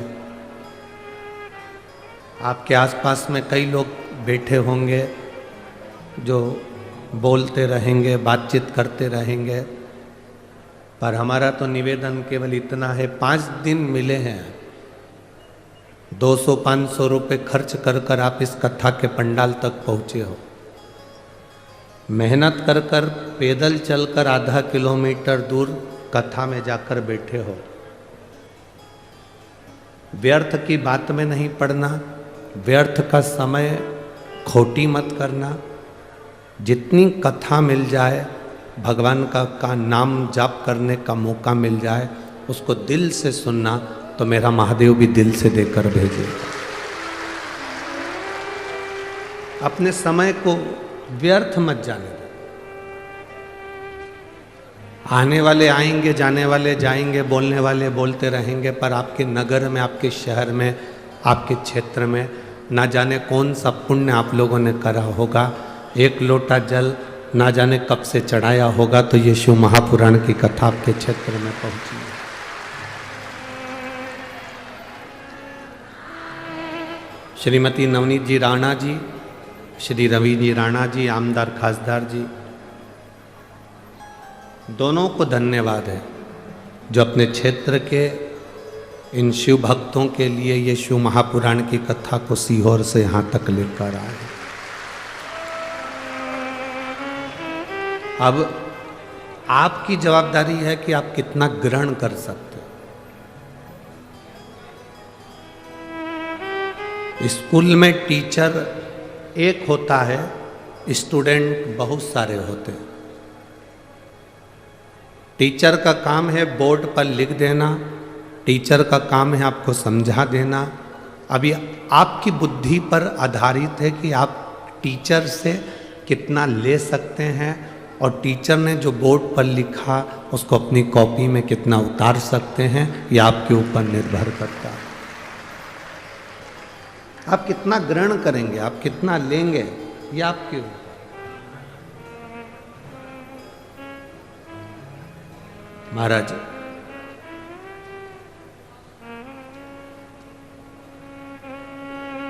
आपके आसपास में कई लोग बैठे होंगे जो बोलते रहेंगे, बातचीत करते रहेंगे, पर हमारा तो निवेदन केवल इतना है, 5 दिन मिले हैं, 200-500 रुपये खर्च कर कर आप इस कथा के पंडाल तक पहुँचे हो, मेहनत कर कर पैदल चलकर आधा किलोमीटर दूर कथा में जाकर बैठे हो। व्यर्थ की बात में नहीं पड़ना, व्यर्थ का समय खोटी मत करना। जितनी कथा मिल जाए, भगवान का नाम जाप करने का मौका मिल जाए, उसको दिल से सुनना, तो मेरा महादेव भी दिल से देकर भेजेगा। अपने समय को व्यर्थ मत जाने दो। आने वाले आएंगे, जाने वाले जाएंगे, बोलने वाले बोलते रहेंगे, पर आपके नगर में, आपके शहर में, आपके क्षेत्र में ना जाने कौन सा पुण्य आप लोगों ने करा होगा। एक लोटा जल ना जाने कब से चढ़ाया होगा, तो यीशु महापुराण की कथा आपके क्षेत्र में पहुंची है। श्रीमती नवनीत जी राणा जी, श्री रवि जी राणा जी, आमदार खासदार जी, दोनों को धन्यवाद है जो अपने क्षेत्र के इन शिव भक्तों के लिए यीशु महापुराण की कथा को सीहोर से यहाँ तक लेकर आए। अब आपकी जवाबदारी है कि आप कितना ग्रहण कर सकते हो। स्कूल में टीचर एक होता है, स्टूडेंट बहुत सारे होते हैं। टीचर का काम है बोर्ड पर लिख देना, टीचर का काम है आपको समझा देना। अभी आपकी बुद्धि पर आधारित है कि आप टीचर से कितना ले सकते हैं, और टीचर ने जो बोर्ड पर लिखा उसको अपनी कॉपी में कितना उतार सकते हैं, ये आपके ऊपर निर्भर करता है। आप कितना ग्रहण करेंगे, आप कितना लेंगे, ये आपके ऊपर। महाराज,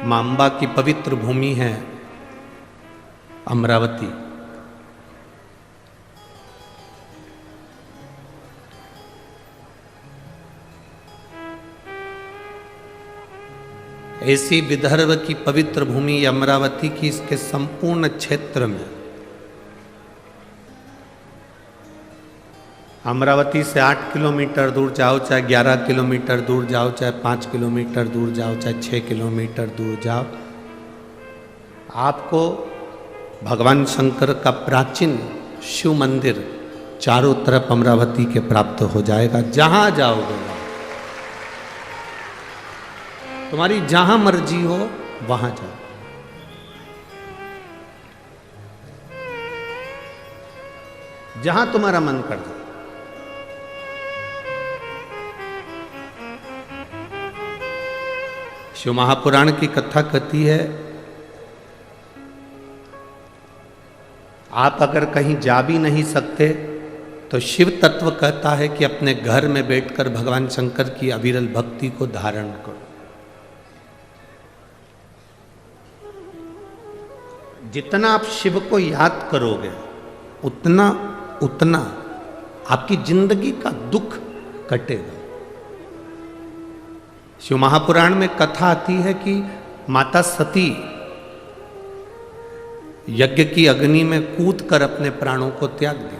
मांबा की पवित्र भूमि है अमरावती। ऐसी विदर्भ की पवित्र भूमि अमरावती की, इसके संपूर्ण क्षेत्र में, अमरावती से 8 किलोमीटर दूर जाओ, चाहे 11 किलोमीटर दूर जाओ, चाहे 5 किलोमीटर दूर जाओ, चाहे 6 किलोमीटर दूर जाओ, आपको भगवान शंकर का प्राचीन शिव मंदिर चारों तरफ अमरावती के प्राप्त हो जाएगा। जहां जाओगे तुम्हारी जहां मर्जी हो वहां जाओ। जहां तुम्हारा मन कर जाए। शिव महापुराण की कथा कहती है, आप अगर कहीं जा भी नहीं सकते तो शिव तत्व कहता है कि अपने घर में बैठकर भगवान शंकर की अविरल भक्ति को धारण करो। जितना आप शिव को याद करोगे उतना उतना आपकी जिंदगी का दुख कटेगा। शिव महापुराण में कथा आती है कि माता सती यज्ञ की अग्नि में कूद कर अपने प्राणों को त्याग दी।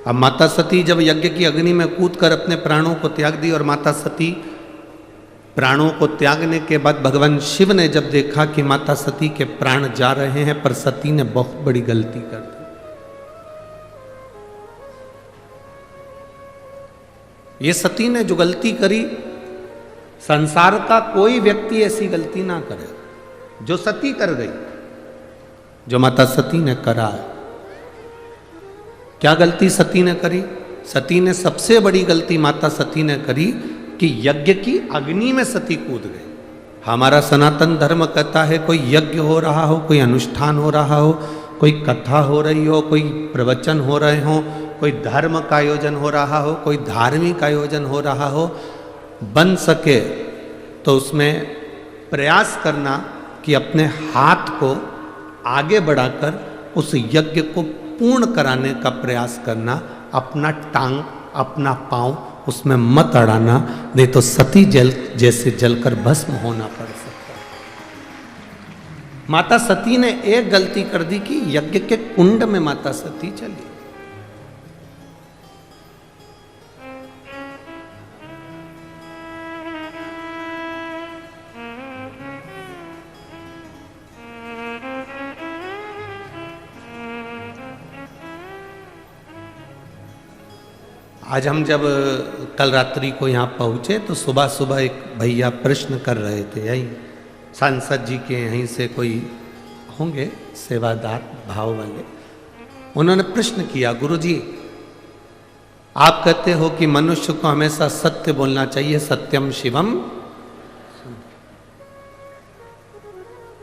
अब माता सती जब यज्ञ की अग्नि में कूद कर अपने प्राणों को त्याग दी और माता सती प्राणों को त्यागने के बाद भगवान शिव ने जब देखा कि माता सती के प्राण जा रहे हैं, पर सती ने बहुत बड़ी गलती कर दी। ये सती ने जो गलती करी, संसार का कोई व्यक्ति ऐसी गलती ना करे जो सती कर गई, जो माता सती ने करा है। क्या गलती सती ने करी? सती ने सबसे बड़ी गलती माता सती ने करी कि यज्ञ की अग्नि में सती कूद गई। हमारा सनातन धर्म कहता है कोई यज्ञ हो रहा हो, कोई अनुष्ठान हो रहा हो, कोई कथा हो रही हो, कोई प्रवचन हो रहे हो, कोई धर्म का आयोजन हो रहा हो, कोई धार्मिक आयोजन हो रहा हो, बन सके तो उसमें प्रयास करना कि अपने हाथ को आगे बढ़ाकर उस यज्ञ को पूर्ण कराने का प्रयास करना। अपना टांग, अपना पांव उसमें मत अड़ाना, नहीं तो सती जल जैसे जलकर भस्म होना पड़ सकता है। माता सती ने एक गलती कर दी कि यज्ञ के कुंड में माता सती चली। आज हम जब कल रात्रि को यहाँ पहुँचे तो सुबह सुबह एक भैया प्रश्न कर रहे थे, यही सांसद जी के यहीं से कोई होंगे सेवादार भाव वाले। उन्होंने प्रश्न किया, गुरुजी आप कहते हो कि मनुष्य को हमेशा सत्य बोलना चाहिए, सत्यम शिवम,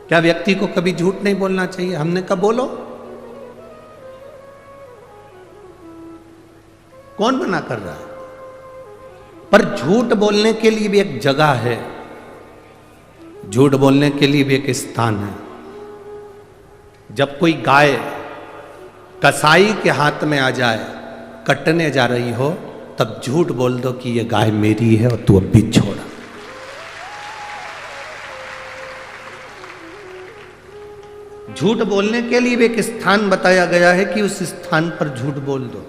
क्या व्यक्ति को कभी झूठ नहीं बोलना चाहिए? हमने कहा बोलो। कौन मना कर रहा है? पर झूठ बोलने के लिए भी एक जगह है, झूठ बोलने के लिए भी एक स्थान है। जब कोई गाय कसाई के हाथ में आ जाए, कटने जा रही हो, तब झूठ बोल दो कि ये गाय मेरी है और तू अब भी छोड़ा। झूठ बोलने के लिए भी एक स्थान बताया गया है कि उस स्थान पर झूठ बोल दो।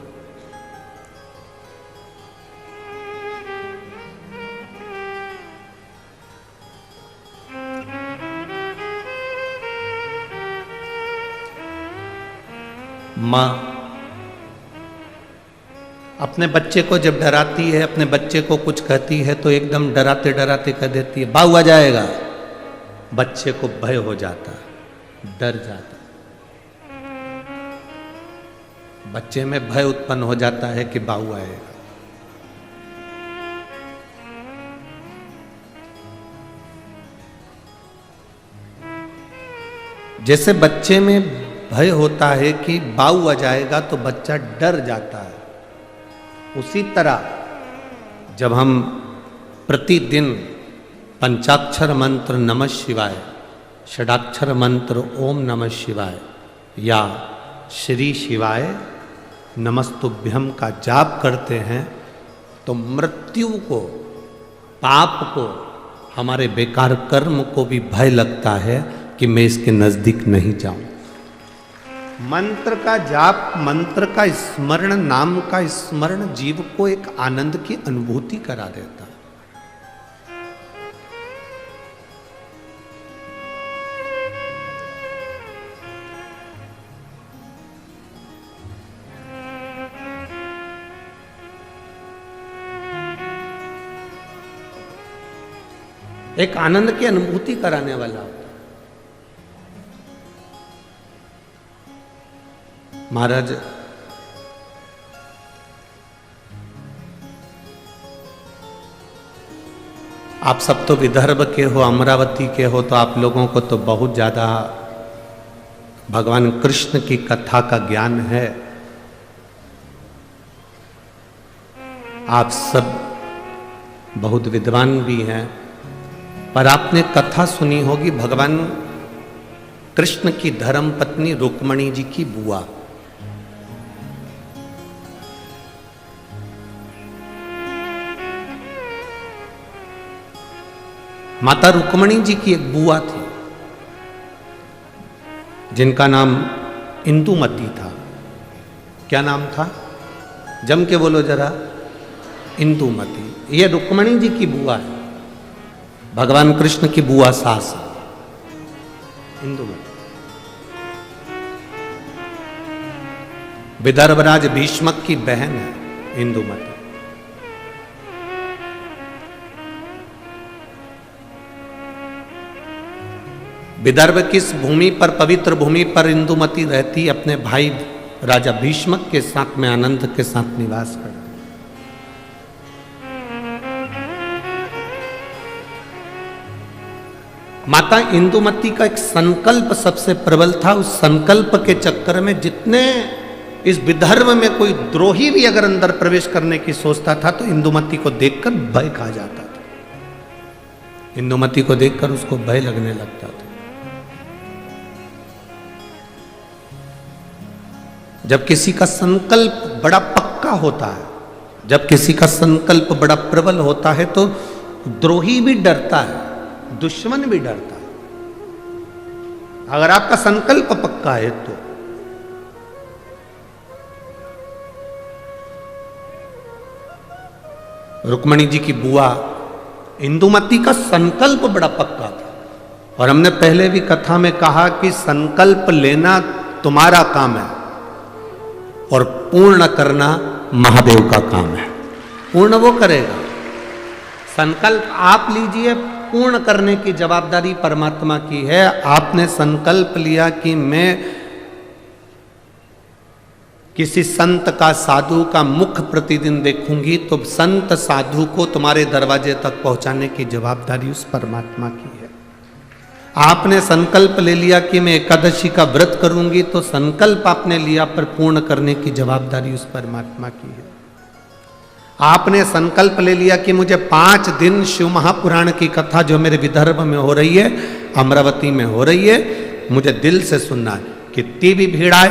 माँ अपने बच्चे को जब डराती है, अपने बच्चे को कुछ कहती है तो एकदम डराते डराते कह देती है बाऊ आ जाएगा। बच्चे को भय हो जाता है, डर जाता है, बच्चे में भय उत्पन्न हो जाता है कि बाऊ आएगा। जैसे बच्चे में भय होता है कि बाऊ आ जाएगा तो बच्चा डर जाता है, उसी तरह जब हम प्रतिदिन पंचाक्षर मंत्र नमः शिवाय, षडाक्षर मंत्र ओम नमः शिवाय या श्री शिवाय नमस्तुभ्यम का जाप करते हैं तो मृत्यु को, पाप को, हमारे बेकार कर्म को भी भय लगता है कि मैं इसके नजदीक नहीं जाऊं। मंत्र का जाप, मंत्र का स्मरण, नाम का स्मरण जीव को एक आनंद की अनुभूति करा देता है। एक आनंद की अनुभूति कराने वाला होता है। महाराज आप सब तो विदर्भ के हो, अमरावती के हो, तो आप लोगों को तो बहुत ज्यादा भगवान कृष्ण की कथा का ज्ञान है। आप सब बहुत विद्वान भी हैं, पर आपने कथा सुनी होगी भगवान कृष्ण की धर्म पत्नी रुक्मणी जी की बुआ। माता रुक्मणी जी की एक बुआ थी जिनका नाम इंदुमती था। क्या नाम था? जम के बोलो जरा। इंदुमती। ये रुक्मणी जी की बुआ है, भगवान कृष्ण की बुआ सास इंदुमती। विदर्भराज भीष्मक की बहन है इंदुमती। विदर्भ किस भूमि पर, पवित्र भूमि पर इंदुमती रहती, अपने भाई राजा भीष्मक के साथ में आनंद के साथ निवास करती। माता इंदुमती का एक संकल्प सबसे प्रबल था। उस संकल्प के चक्कर में जितने इस विदर्भ में कोई द्रोही भी अगर अंदर प्रवेश करने की सोचता था तो इंदुमती को देखकर भय खा जाता था। इंदुमती को देखकर उसको भय लगने लगता था। जब किसी का संकल्प बड़ा पक्का होता है, जब किसी का संकल्प बड़ा प्रबल होता है तो द्रोही भी डरता है, दुश्मन भी डरता है। अगर आपका संकल्प पक्का है तो रुक्मणी जी की बुआ इंदुमती का संकल्प बड़ा पक्का था। और हमने पहले भी कथा में कहा कि संकल्प लेना तुम्हारा काम है और पूर्ण करना महादेव का काम है। पूर्ण वो करेगा। संकल्प आप लीजिए, पूर्ण करने की जवाबदारी परमात्मा की है। आपने संकल्प लिया कि मैं किसी संत का, साधु का मुख प्रतिदिन देखूंगी, तो संत साधु को तुम्हारे दरवाजे तक पहुंचाने की जवाबदारी उस परमात्मा की है। आपने संकल्प ले लिया कि मैं एकादशी का व्रत करूंगी, तो संकल्प आपने लिया पर पूर्ण करने की जवाबदारी उस परमात्मा की है। आपने संकल्प ले लिया कि मुझे 5 दिन शिव महापुराण की कथा जो मेरे विदर्भ में हो रही है, अमरावती में हो रही है, मुझे दिल से सुनना है। कितनी भी भीड़ आए,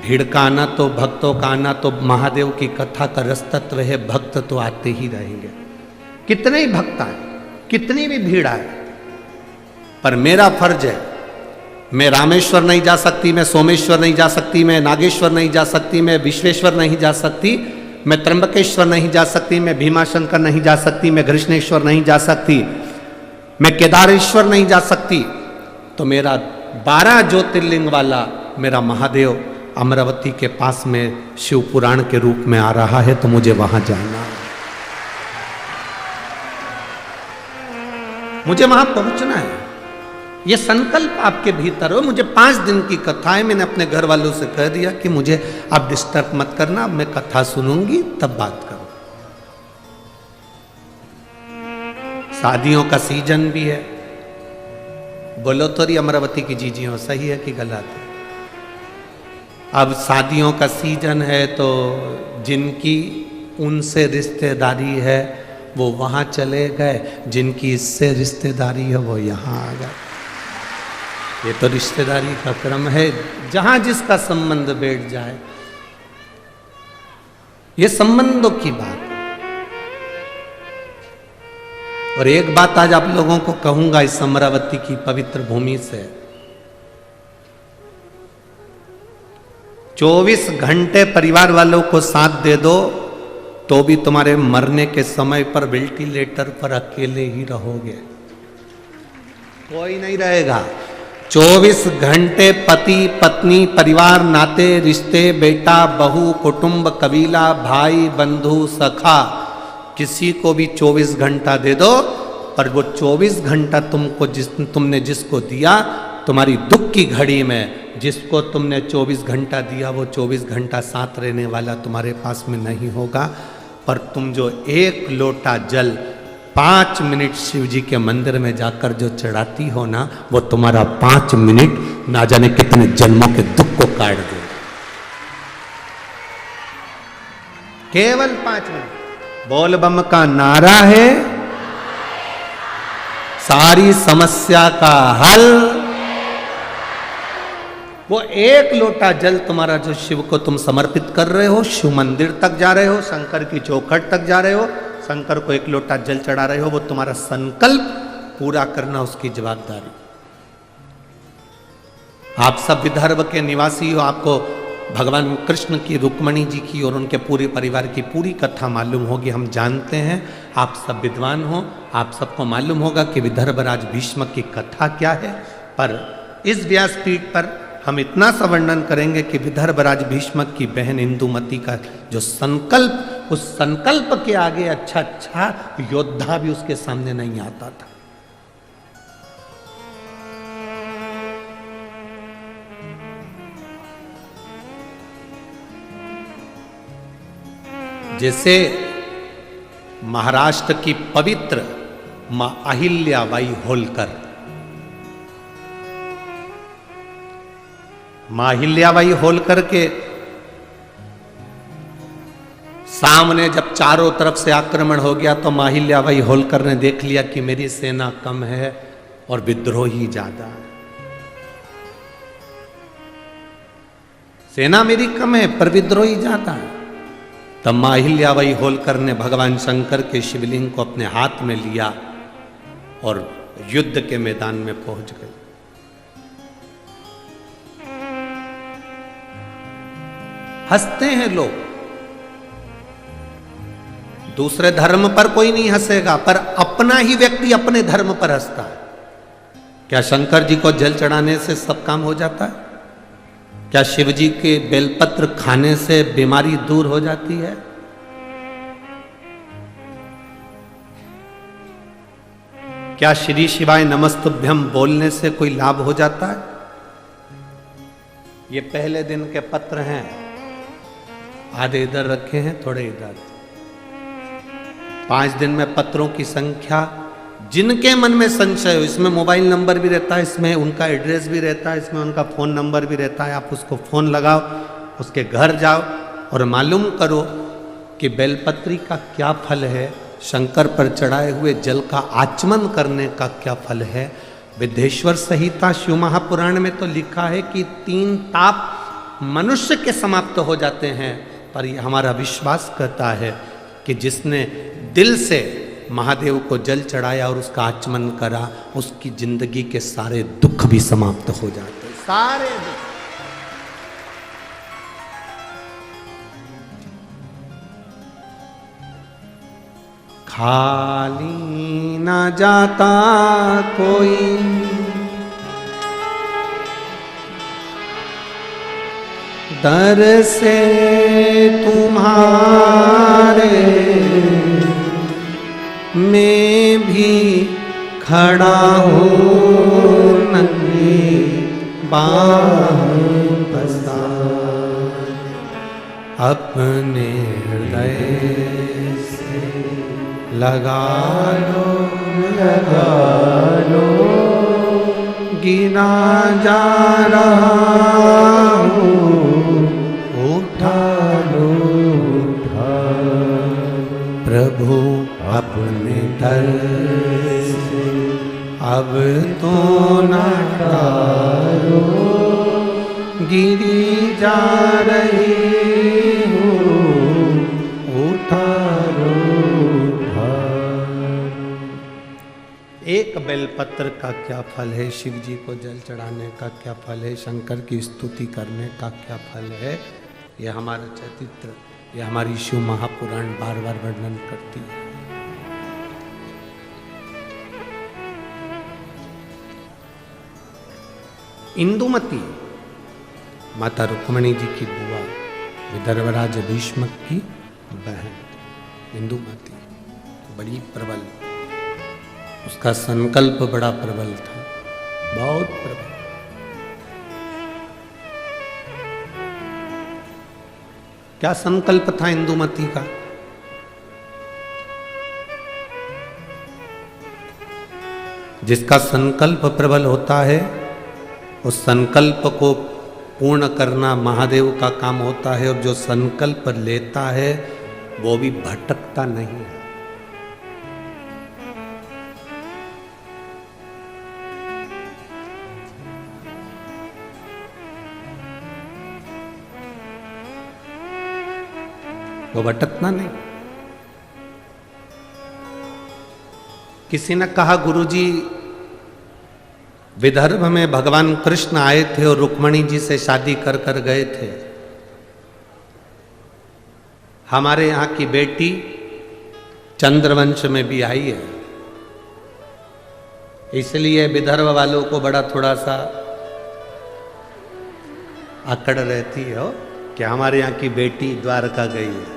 भीड़ का आना तो, भक्तों का आना तो महादेव की कथा का रस तत्व है। भक्त तो आते ही रहेंगे, कितने ही भक्त आए, कितनी भी भीड़ आए, पर मेरा फर्ज है। मैं रामेश्वर नहीं जा सकती, मैं सोमेश्वर नहीं जा सकती, मैं नागेश्वर नहीं जा सकती, मैं विश्वेश्वर नहीं जा सकती, मैं त्र्यंबकेश्वर नहीं जा सकती, मैं भीमाशंकर नहीं जा सकती, मैं कृष्णेश्वर नहीं जा सकती, मैं केदारेश्वर नहीं जा सकती, तो मेरा 12 ज्योतिर्लिंग वाला मेरा महादेव अमरावती के पास में शिव पुराण के रूप में आ रहा है, तो मुझे वहां जाना है, मुझे वहां पहुंचना है। ये संकल्प आपके भीतर हो। मुझे 5 दिन की कथा है, मैंने अपने घर वालों से कह दिया कि मुझे आप डिस्टर्ब मत करना, मैं कथा सुनूंगी तब बात करूं। शादियों का सीजन भी है। बोलो तो रही अमरावती की जीजियों, सही है कि गलत है? अब शादियों का सीजन है तो जिनकी उनसे रिश्तेदारी है वो वहाँ चले गए, जिनकी इससे रिश्तेदारी है वो यहाँ आ गए। ये तो रिश्तेदारी का क्रम है, जहाँ जिसका संबंध बैठ जाए, ये संबंधों की बात है। और एक बात आज आप लोगों को कहूंगा इस अमरावती की पवित्र भूमि से, 24 घंटे परिवार वालों को साथ दे दो तो भी तुम्हारे मरने के समय पर वेंटिलेटर पर अकेले ही रहोगे, कोई नहीं रहेगा। 24 घंटे पति पत्नी, परिवार, नाते रिश्ते, बेटा बहू, कुटुंब, कबीला, भाई बंधु, सखा, किसी को भी 24 घंटा दे दो पर वो 24 घंटा तुमने जिसको दिया, तुम्हारी दुख की घड़ी में जिसको तुमने 24 घंटा दिया, वो 24 घंटा साथ रहने वाला तुम्हारे पास में नहीं होगा। पर तुम जो 1 लोटा जल 5 मिनट शिव जी के मंदिर में जाकर जो चढ़ाती हो ना, वो तुम्हारा 5 मिनट ना जाने कितने जन्मों के दुख को काट दे। केवल 5 मिनट बोल बम का नारा है, सारी समस्या का हल। वो 1 लोटा जल तुम्हारा जो शिव को तुम समर्पित कर रहे हो, शिव मंदिर तक जा रहे हो, शंकर की चौखट तक जा रहे हो, शंकर को 1 लोटा जल चढ़ा रहे हो, वो तुम्हारा संकल्प पूरा करना उसकी जवाबदारी। आप सब विदर्भ के निवासी हो, आपको भगवान कृष्ण की, रुक्मणी जी की और उनके पूरे परिवार की पूरी कथा मालूम होगी, हम जानते हैं। आप सब विद्वान हो, आप सबको मालूम होगा कि विदर्भराज भीष्म की कथा क्या है। पर इस व्यासपीठ पर हम इतना सा वर्णन करेंगे कि विदर्भराज भीष्म की बहन इंदुमती का जो संकल्प, उस संकल्प के आगे अच्छा योद्धा भी उसके सामने नहीं आता था। जैसे महाराष्ट्र की पवित्र मां अहिल्याबाई होलकर, मां अहिल्याबाई होलकर के सामने जब चारों तरफ से आक्रमण हो गया, तो मां अहिल्याबाई होलकर ने देख लिया कि मेरी सेना कम है और विद्रोही ज्यादा है। सेना मेरी कम है पर विद्रोही ज्यादा है। तब मां अहिल्याबाई होलकर ने भगवान शंकर के शिवलिंग को अपने हाथ में लिया और युद्ध के मैदान में पहुंच गए। हंसते हैं लोग, दूसरे धर्म पर कोई नहीं हंसेगा, पर अपना ही व्यक्ति अपने धर्म पर हंसता है। क्या शंकर जी को जल चढ़ाने से सब काम हो जाता है? क्या शिव जी के बेलपत्र खाने से बीमारी दूर हो जाती है? क्या श्री शिवाय नमस्तुभ्यम बोलने से कोई लाभ हो जाता है? ये पहले दिन के पत्र हैं, आधे इधर रखे हैं, थोड़े इधर। 5 दिन में पत्रों की संख्या, जिनके मन में संशय हो, इसमें मोबाइल नंबर भी रहता है, इसमें उनका एड्रेस भी रहता है, इसमें उनका फोन नंबर भी रहता है। आप उसको फोन लगाओ, उसके घर जाओ और मालूम करो कि बेलपत्री का क्या फल है, शंकर पर चढ़ाए हुए जल का आचमन करने का क्या फल है। विद्येश्वर संहिता शिव महापुराण में तो लिखा है कि 3 ताप मनुष्य के समाप्त हो जाते हैं, पर यह हमारा विश्वास करता है कि जिसने दिल से महादेव को जल चढ़ाया और उसका आचमन करा, उसकी जिंदगी के सारे दुख भी समाप्त हो जाते, सारे दुख। खाली ना जाता कोई दर से तुम्हारे, मैं भी खड़ा हूँ नंगी बाह पसार, अपने हृदय से लगा लो गिरा जा रहा हूँ, उठा लो प्रभु अपने दर से, अब तो न टालो गिरी जा रही हूँ, उठा लो। एक बेलपत्र का क्या फल है, शिव जी को जल चढ़ाने का क्या फल है, शंकर की स्तुति करने का क्या फल है, यह हमारा चरित्र, यह हमारी शिव महापुराण बार बार वर्णन करती है। इंदुमती माता रुक्मणी जी की बुआ, विदर्भराज भीष्म की बहन इंदुमती बड़ी प्रबल, उसका संकल्प बड़ा प्रबल था, बहुत प्रबल। क्या संकल्प था इंदुमती का? जिसका संकल्प प्रबल होता है उस संकल्प को पूर्ण करना महादेव का काम होता है, और जो संकल्प लेता है वो भी भटकता नहीं है। वो भटकना नहीं। किसी ने कहा, गुरुजी विदर्भ में भगवान कृष्ण आए थे और रुक्मणी जी से शादी कर कर गए थे। हमारे यहाँ की बेटी चंद्रवंश में भी आई है, इसलिए विदर्भ वालों को बड़ा थोड़ा सा अकड़ रहती है कि हमारे यहाँ की बेटी द्वारका गई है।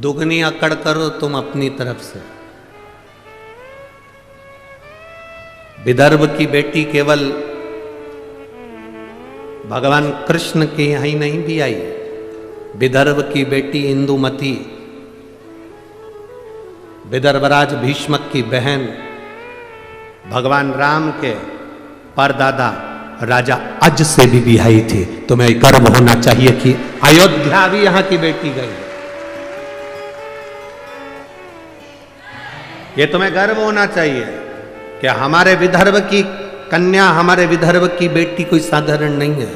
दुगनी अकड़ करो तुम अपनी तरफ से। विदर्भ की बेटी केवल भगवान कृष्ण के यहां ही नहीं भी आई, विदर्भ की बेटी इंदुमती विदर्भराज भीष्मक की बहन भगवान राम के परदादा राजा अज से भी बिहाई थी। तुम्हें गर्व होना चाहिए कि अयोध्या भी यहां की बेटी गई। ये तुम्हें गर्व होना चाहिए कि हमारे विदर्भ की कन्या, हमारे विदर्भ की बेटी कोई साधारण नहीं है।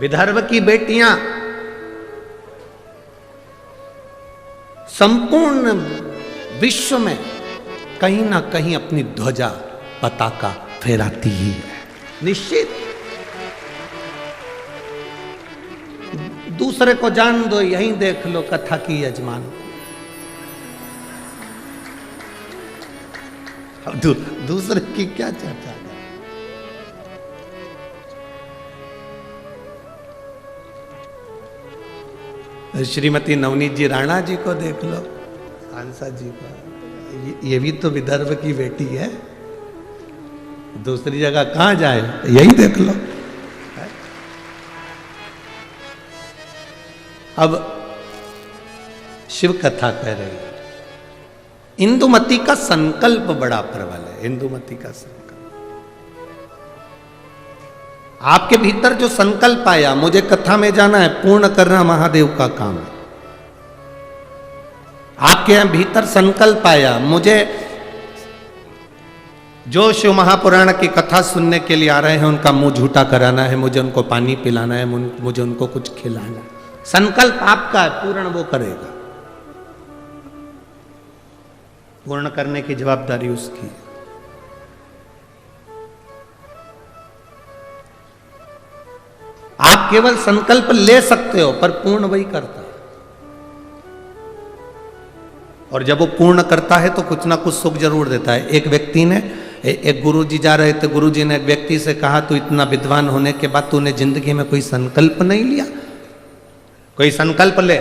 विदर्भ की बेटियां संपूर्ण विश्व में कहीं ना कहीं अपनी ध्वजा पताका फहराती ही है, निश्चित। दूसरे को जान दो, यहीं देख लो कथा की यजमान। अब दूसरे की क्या चर्चा है? श्रीमती नवनीत जी राणा जी को देख लो, कांसा जी को, ये भी तो विदर्भ की बेटी है। दूसरी जगह कहां जाए, यही देख लो। अब शिव कथा कह रही है, इंदुमती का संकल्प बड़ा प्रबल है। इंदुमती का संकल्प, आपके भीतर जो संकल्प आया, मुझे कथा में जाना है, पूर्ण करना महादेव का काम है। आपके यहां भीतर संकल्प आया, मुझे जो शिव महापुराण की कथा सुनने के लिए आ रहे हैं उनका मुंह झूठा कराना है, मुझे उनको पानी पिलाना है, मुझे उनको कुछ खिलाना है। संकल्प आपका है, पूर्ण वो करेगा। पूर्ण करने की जवाबदारी उसकी है। आप केवल संकल्प ले सकते हो, पर पूर्ण वही करता है। और जब वो पूर्ण करता है तो कुछ ना कुछ सुख जरूर देता है। एक व्यक्ति ने, एक गुरुजी जा रहे थे, गुरुजी ने एक व्यक्ति से कहा, तू इतना विद्वान होने के बाद तूने जिंदगी में कोई संकल्प नहीं लिया, कोई संकल्प ले।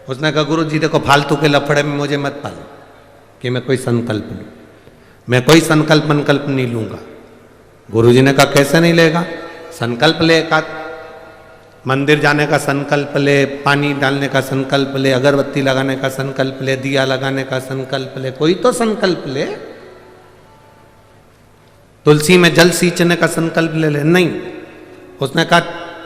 उसने कहा, गुरुजी देखो फालतू के लफड़े में मुझे मत पालो कि मैं कोई संकल्प लूं, मैं कोई संकल्प नहीं लूंगा। गुरुजी ने कहा, कैसे नहीं लेगा? संकल्प ले, का मंदिर जाने का संकल्प ले, पानी डालने का संकल्प ले, अगरबत्ती लगाने का संकल्प ले, दिया लगाने का संकल्प ले, कोई तो संकल्प ले। तुलसी में जल सींचने का संकल्प ले ले। नहीं, उसने कहा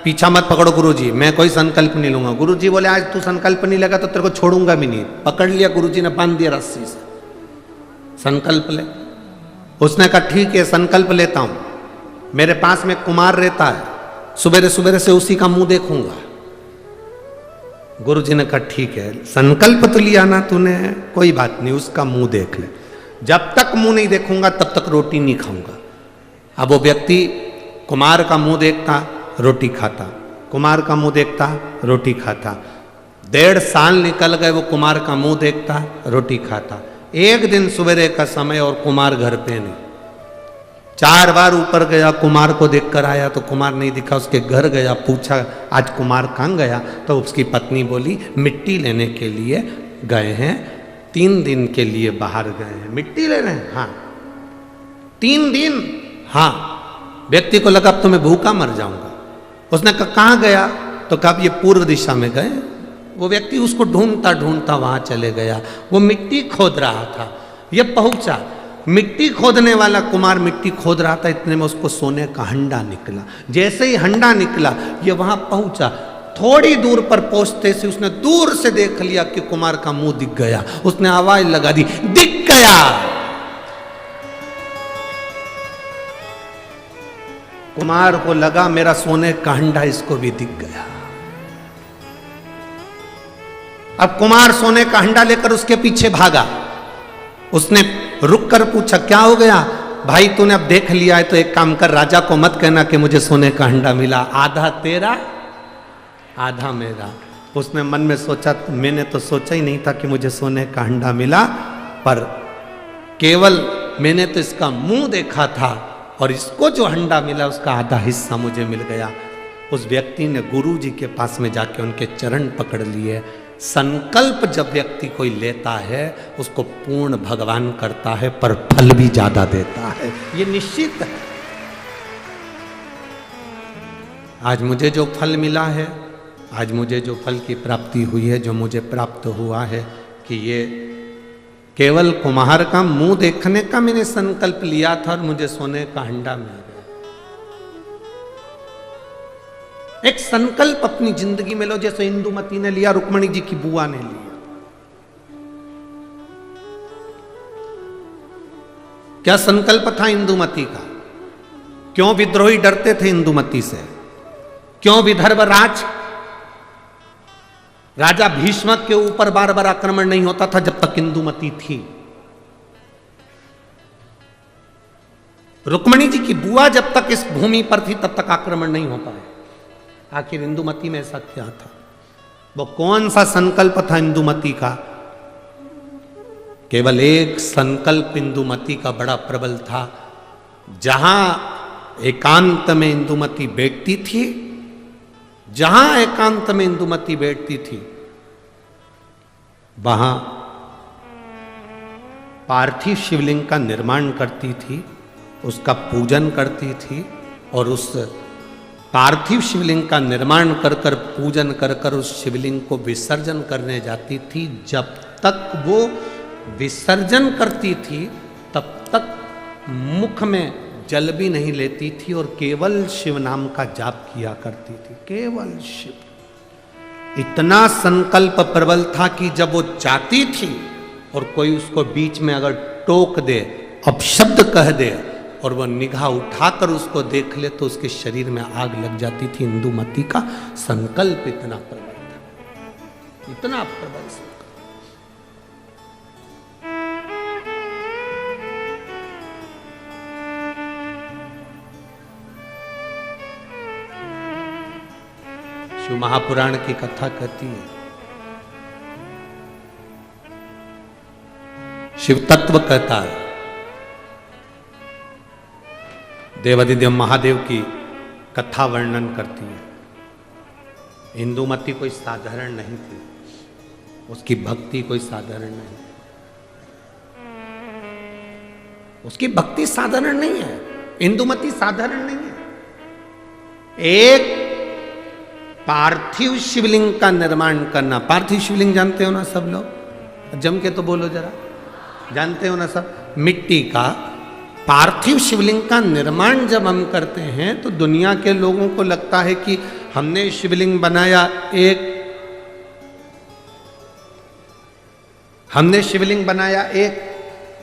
पीछा मत पकड़ो गुरुजी, मैं कोई संकल्प नहीं लूंगा। गुरुजी बोले, आज तू संकल्प नहीं लेगा तो तेरे को छोड़ूंगा भी नहीं। पकड़ लिया गुरुजी ने, बांध दिया रस्सी से। संकल्प ले। उसने कहा ठीक है, संकल्प लेता हूं। मेरे पास में कुमार रहता है, सुबेरे सुबेरे से उसी का मुंह देखूंगा। गुरुजी ने कहा ठीक है, संकल्प तो लिया ना तूने, कोई बात नहीं, उसका मुंह देख ले। जब तक मुंह नहीं देखूंगा तब तक रोटी नहीं खाऊंगा। अब वो व्यक्ति कुमार का मुंह देखता, रोटी खाता, कुमार का मुंह देखता, रोटी खाता। 1.5 साल निकल गए, वो कुमार का मुंह देखता, रोटी खाता। एक दिन सवेरे का समय और कुमार घर पे नहीं। 4 बार ऊपर गया, कुमार को देखकर आया तो कुमार नहीं दिखा। उसके घर गया, पूछा आज कुमार कहाँ गया, तो उसकी पत्नी बोली मिट्टी लेने के लिए गए हैं, 3 दिन के लिए बाहर गए हैं। मिट्टी ले रहे हैं? हाँ। 3 दिन? हाँ। व्यक्ति को लगा अब तो मैं भूखा मर जाऊंगा। उसने कहा कहाँ गया, तो कहा ये पूर्व दिशा में गए। वो व्यक्ति उसको ढूंढता ढूंढता वहां चले गया। वो मिट्टी खोद रहा था, ये पहुंचा। मिट्टी खोदने वाला कुमार मिट्टी खोद रहा था, इतने में उसको सोने का हंडा निकला। जैसे ही हंडा निकला, ये वहां पहुंचा। थोड़ी दूर पर पहुंचते से उसने दूर से देख लिया कि कुमार का मुंह दिख गया। उसने आवाज लगा दी, दिख गया। कुमार को लगा मेरा सोने का हंडा इसको भी दिख गया। अब कुमार सोने का हंडा लेकर उसके पीछे भागा। उसने रुक कर पूछा क्या हो गया भाई, तूने अब देख लिया है तो एक काम कर, राजा को मत कहना कि मुझे सोने का हंडा मिला, आधा तेरा आधा मेरा। उसने मन में सोचा, मैंने तो सोचा ही नहीं था कि मुझे सोने का हंडा मिला, पर केवल मैंने तो इसका मुंह देखा था और इसको जो हंडा मिला उसका आधा हिस्सा मुझे मिल गया। उस व्यक्ति ने गुरु जी के पास में जाके उनके चरण पकड़ लिए। संकल्प जब व्यक्ति कोई लेता है उसको पूर्ण भगवान करता है, पर फल भी ज्यादा देता है, ये निश्चित है। आज मुझे जो फल मिला है, आज मुझे जो फल की प्राप्ति हुई है, जो मुझे प्राप्त हुआ है, कि ये केवल कुम्हार का मुंह देखने का मैंने संकल्प लिया था और मुझे सोने का हंडा मिल गया। एक संकल्प अपनी जिंदगी में लो, जैसे इंदुमती ने लिया, रुक्मणी जी की बुआ ने लिया। क्या संकल्प था इंदुमती का? क्यों विद्रोही डरते थे इंदुमती से? क्यों विदर्भराज राजा भीष्मक के ऊपर बार बार आक्रमण नहीं होता था जब तक इंदुमती थी? रुक्मणी जी की बुआ जब तक इस भूमि पर थी तब तक आक्रमण नहीं हो पाया। आखिर इंदुमती में ऐसा क्या था? वो कौन सा संकल्प था इंदुमती का? केवल एक संकल्प इंदुमती का बड़ा प्रबल था। जहां एकांत में इंदुमती बैठती थी, जहां एकांत में इंदुमती बैठती थी, वहां पार्थिव शिवलिंग का निर्माण करती थी, उसका पूजन करती थी, और उस पार्थिव शिवलिंग का निर्माण कर कर पूजन कर कर उस शिवलिंग को विसर्जन करने जाती थी। जब तक वो विसर्जन करती थी तब तक मुख में जल भी नहीं लेती थी और केवल शिव नाम का जाप किया करती थी, केवल शिव। इतना संकल्प प्रबल था कि जब वो जाती थी और कोई उसको बीच में अगर टोक दे, अपशब्द कह दे और वह निगाह उठाकर उसको देख ले तो उसके शरीर में आग लग जाती थी। इंदुमती का संकल्प इतना प्रबल था, इतना प्रबल संकल्प। शिव महापुराण की कथा कहती है, शिव तत्व कहता है, देवादिदेव महादेव की कथा वर्णन करती है। इंदुमती कोई साधारण नहीं थी, उसकी भक्ति कोई साधारण नहीं, उसकी भक्ति साधारण नहीं है। इंदुमती साधारण नहीं है। एक पार्थिव शिवलिंग का निर्माण करना, पार्थिव शिवलिंग जानते हो ना सब लोग, जम के तो बोलो जरा, जानते हो ना सब? मिट्टी का पार्थिव शिवलिंग का निर्माण जब हम करते हैं तो दुनिया के लोगों को लगता है कि हमने शिवलिंग बनाया, हमने शिवलिंग बनाया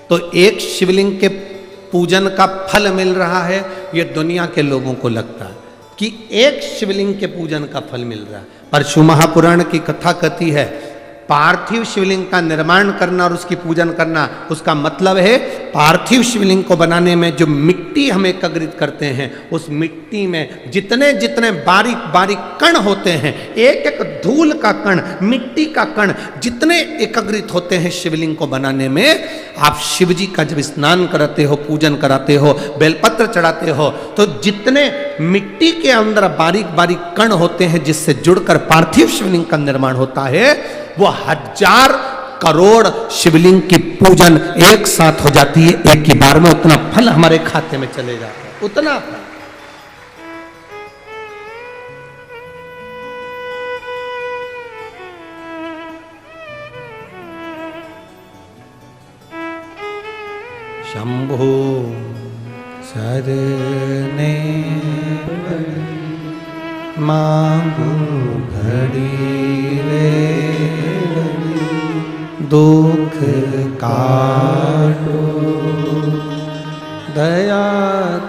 तो एक शिवलिंग के पूजन का फल मिल रहा है। ये दुनिया के लोगों को लगता है कि एक शिवलिंग के पूजन का फल मिल रहा है, पर शिव महापुराण की कथा कहती है पार्थिव शिवलिंग का निर्माण करना और उसकी पूजन करना, उसका मतलब है पार्थिव शिवलिंग को बनाने में जो मिट्टी हम एकत्रित करते हैं, उस मिट्टी में जितने जितने बारीक बारीक कण होते हैं, एक एक धूल का कण, मिट्टी का कण जितने एकत्रित होते हैं शिवलिंग को बनाने में, आप शिव जी का जब स्नान कराते हो, पूजन कराते हो, बेलपत्र चढ़ाते हो, तो जितने मिट्टी के अंदर बारीक बारीक कण होते हैं जिससे जुड़कर पार्थिव शिवलिंग का निर्माण होता है, वो 1000 करोड़ शिवलिंग की पूजन एक साथ हो जाती है एक ही बार में। उतना फल हमारे खाते में चले जाता है, उतना फल। शंभो शरणे मांगू घड़ी रे, दुख काटो दया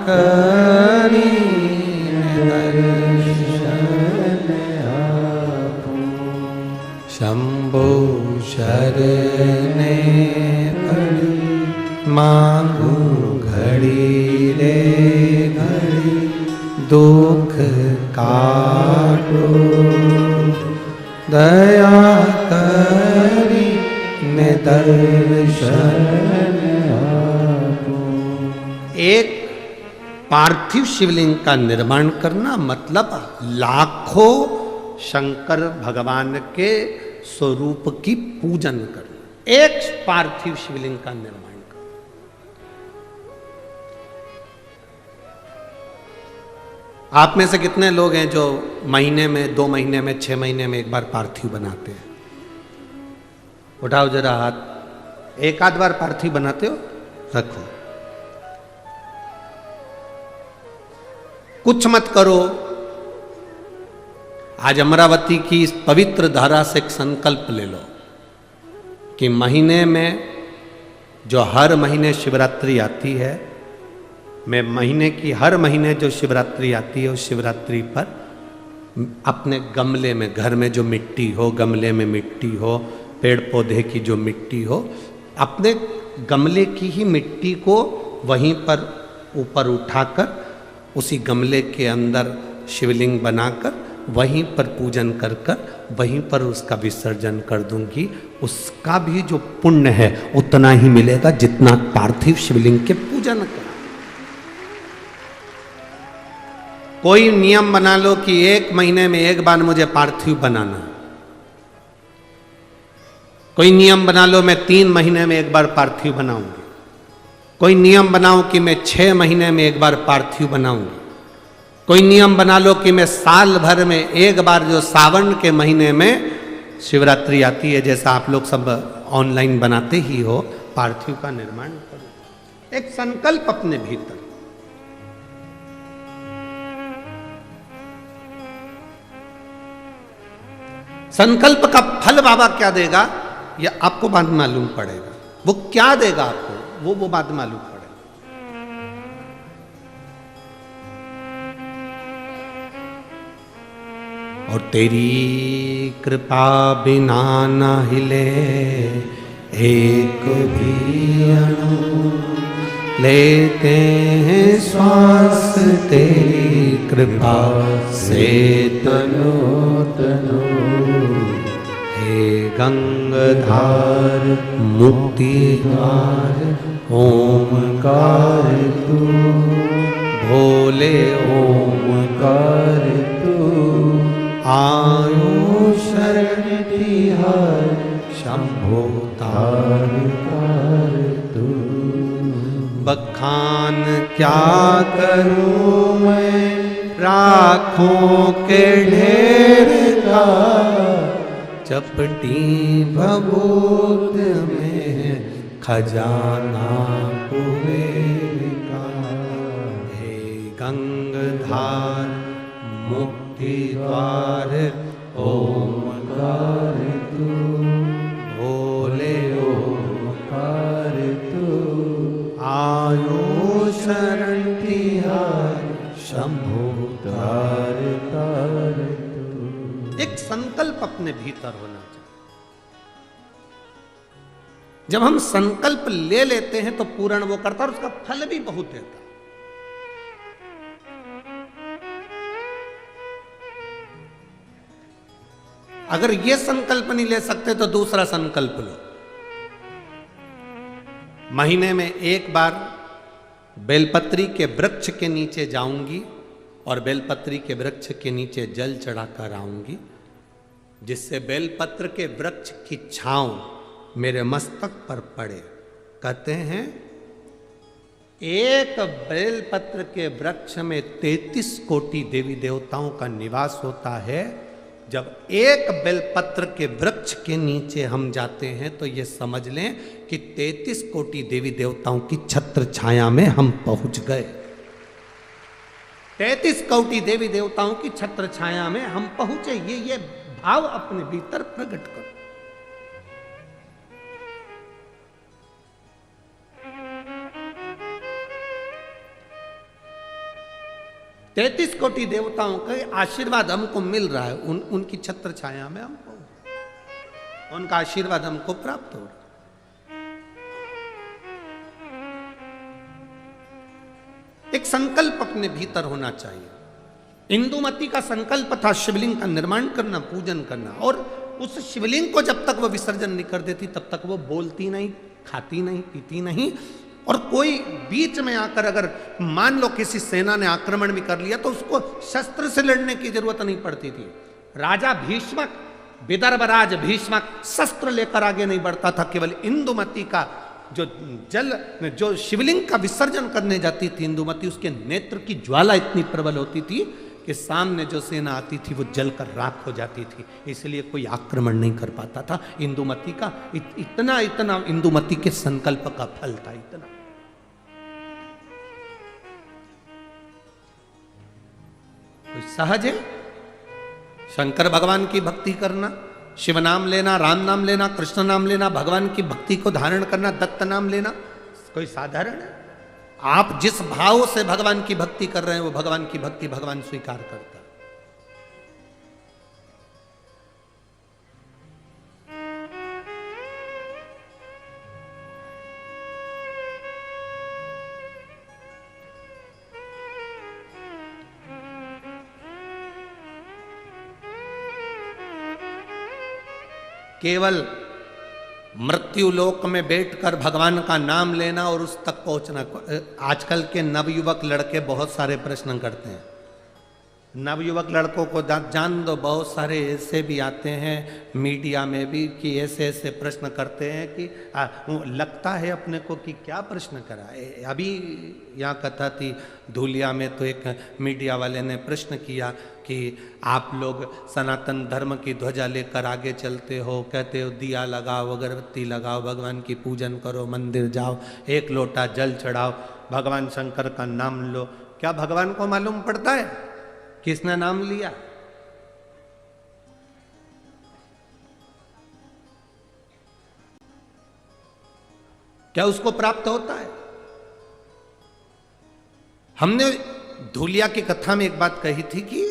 करी दर्शन आपो। शंभो शरणे मांगू घड़ी रे घड़ी, दुख काटो दया करी ने दर्शन आपो। एक पार्थिव शिवलिंग का निर्माण करना मतलब लाखों शंकर भगवान के स्वरूप की पूजन करना। एक पार्थिव शिवलिंग का निर्माण करना। आप में से कितने लोग हैं जो महीने में, 2 महीने में, 6 महीने में एक बार पार्थिव बनाते हैं? उठाओ जरा हाथ। एक आध बार पार्थिव बनाते हो? रखो। कुछ मत करो। आज अमरावती की इस पवित्र धारा से एक संकल्प ले लो कि महीने में, जो हर महीने शिवरात्रि आती है, मैं महीने की हर महीने जो शिवरात्रि आती है उस शिवरात्रि पर अपने गमले में, घर में जो मिट्टी हो, गमले में मिट्टी हो, पेड़ पौधे की जो मिट्टी हो, अपने गमले की ही मिट्टी को वहीं पर ऊपर उठाकर उसी गमले के अंदर शिवलिंग बनाकर वहीं पर पूजन कर कर वहीं पर उसका विसर्जन कर दूंगी। उसका भी जो पुण्य है उतना ही मिलेगा जितना पार्थिव शिवलिंग के पूजन का। कोई नियम बना लो कि 1 महीने में एक बार मुझे पार्थिव बनाना। कोई नियम बना लो मैं 3 महीने में एक बार पार्थिव बनाऊंगी। कोई नियम बनाओ कि मैं 6 महीने में एक बार पार्थिव बनाऊंगी। कोई नियम बना लो कि मैं साल भर में एक बार, जो सावन के महीने में शिवरात्रि आती है, जैसा आप लोग सब ऑनलाइन बनाते ही हो, पार्थिव का निर्माण करो। एक संकल्प अपने भीतर। संकल्प का फल बाबा क्या देगा यह आपको बाद में मालूम पड़ेगा। वो क्या देगा आपको वो बाद में मालूम पड़ेगा। और तेरी कृपा बिना न हिले एक भी अणु, लेते हैं श्वास तेरी कृपा से तनो तनो। हे गंगाधार मुक्ति द्वार ओमकार तू, भोले ओमकार तू। आयो शरण तिहार शंभो तार तार तू। बखान क्या करूं मैं राखों के ढेर का, चपटी भभूत में खजाना कुबेर का। हे गंगाधार मुक्ति द्वार ओमकार तू, भोले ओमकार तू। आयो शरण तिहार शंभो तार तार तू। एक संकल्प अपने भीतर होना चाहिए। जब हम संकल्प ले लेते हैं तो पूर्ण वो करता है और उसका फल भी बहुत देता है। अगर ये संकल्प नहीं ले सकते तो दूसरा संकल्प लो। महीने में एक बार बेलपत्री के वृक्ष के नीचे जाऊंगी और बेलपत्री के वृक्ष के नीचे जल चढ़ाकर आऊंगी, जिससे बेलपत्र के वृक्ष की छांव मेरे मस्तक पर पड़े। कहते हैं एक बेलपत्र के वृक्ष में 33 कोटि देवी देवताओं का निवास होता है। जब एक बेलपत्र के वृक्ष के नीचे हम जाते हैं तो ये समझ लें कि 33 कोटि देवी देवताओं की छत्र छाया में हम पहुंच गए। 33 कोटि देवी देवताओं की छत्र छाया में हम पहुंचे। ये भाव अपने भीतर प्रकट करो। तैतीस कोटि देवताओं का आशीर्वाद हमको मिल रहा है, उनकी छत्र छाया में हमको, उनका आशीर्वाद हमको प्राप्त हो रहा है। एक संकल्प अपने भीतर होना चाहिए। इंदुमती का संकल्प था शिवलिंग का निर्माण करना, पूजन करना, और उस शिवलिंग को जब तक वो विसर्जन नहीं कर देती तब तक वो बोलती नहीं, खाती नहीं, पीती नहीं। और कोई बीच में आकर अगर मान लो किसी सेना ने आक्रमण भी कर लिया तो उसको शस्त्र से लड़ने की जरूरत नहीं पड़ती थी। राजा भीष्मक, विदर्भराज भीष्मक शस्त्र लेकर आगे नहीं बढ़ता था। केवल इंदुमती का जो शिवलिंग का विसर्जन करने जाती थी इंदुमती, उसके नेत्र की ज्वाला इतनी प्रबल होती थी कि सामने जो सेना आती थी वो जलकर राख हो जाती थी, इसलिए कोई आक्रमण नहीं कर पाता था। इंदुमती का इतना इंदुमती के संकल्प का फल था, इतना। कोई सहज है शंकर भगवान की भक्ति करना, शिव नाम लेना, राम नाम लेना, कृष्ण नाम लेना, भगवान की भक्ति को धारण करना, दत्त नाम लेना, कोई साधारण है? आप जिस भाव से भगवान की भक्ति कर रहे हैं वो भगवान की भक्ति भगवान स्वीकार करता है। केवल मृत्यु लोक में बैठकर भगवान का नाम लेना और उस तक पहुंचना। आजकल के नवयुवक लड़के बहुत सारे प्रश्न करते हैं। नवयुवक लड़कों को जान दो, बहुत सारे ऐसे भी आते हैं मीडिया में भी कि ऐसे ऐसे प्रश्न करते हैं कि लगता है अपने को कि क्या प्रश्न करा। अभी यहाँ कथा थी धूलिया में, तो एक मीडिया वाले ने प्रश्न किया कि आप लोग सनातन धर्म की ध्वजा लेकर आगे चलते हो, कहते हो दिया लगाओ, अगरबत्ती लगाओ, भगवान की पूजन करो, मंदिर जाओ, एक लोटा जल चढ़ाओ, भगवान शंकर का नाम लो। क्या भगवान को मालूम पड़ता है किसने नाम लिया? क्या उसको प्राप्त होता है? हमने धूलिया की कथा में एक बात कही थी कि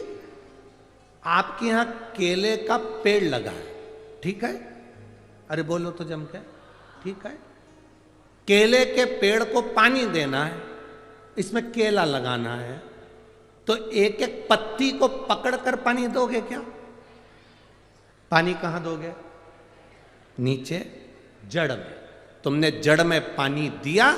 आपके यहां केले का पेड़ लगा है, ठीक है? अरे बोलो तो जम के, ठीक है? केले के पेड़ को पानी देना है, इसमें केला लगाना है, तो एक एक पत्ती को पकड़कर पानी दोगे क्या? पानी कहां दोगे? नीचे जड़ में। तुमने जड़ में पानी दिया,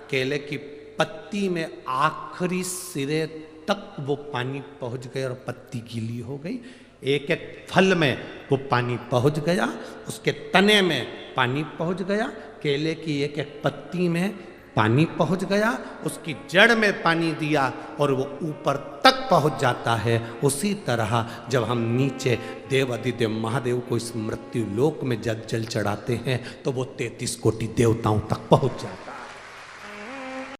केले की पत्ती में आखिरी सिरे तक वो पानी पहुंच गया और पत्ती गीली हो गई। एक एक फल में वो पानी पहुंच गया, उसके तने में पानी पहुंच गया, केले की एक एक पत्ती में पानी पहुंच गया, उसकी जड़ में पानी दिया और वो ऊपर तक पहुंच जाता है। उसी तरह जब हम नीचे देव अधिदेव महादेव को इस मृत्यु लोक में जल चढ़ाते हैं तो वो 33 कोटि देवताओं तक पहुंच जाता है।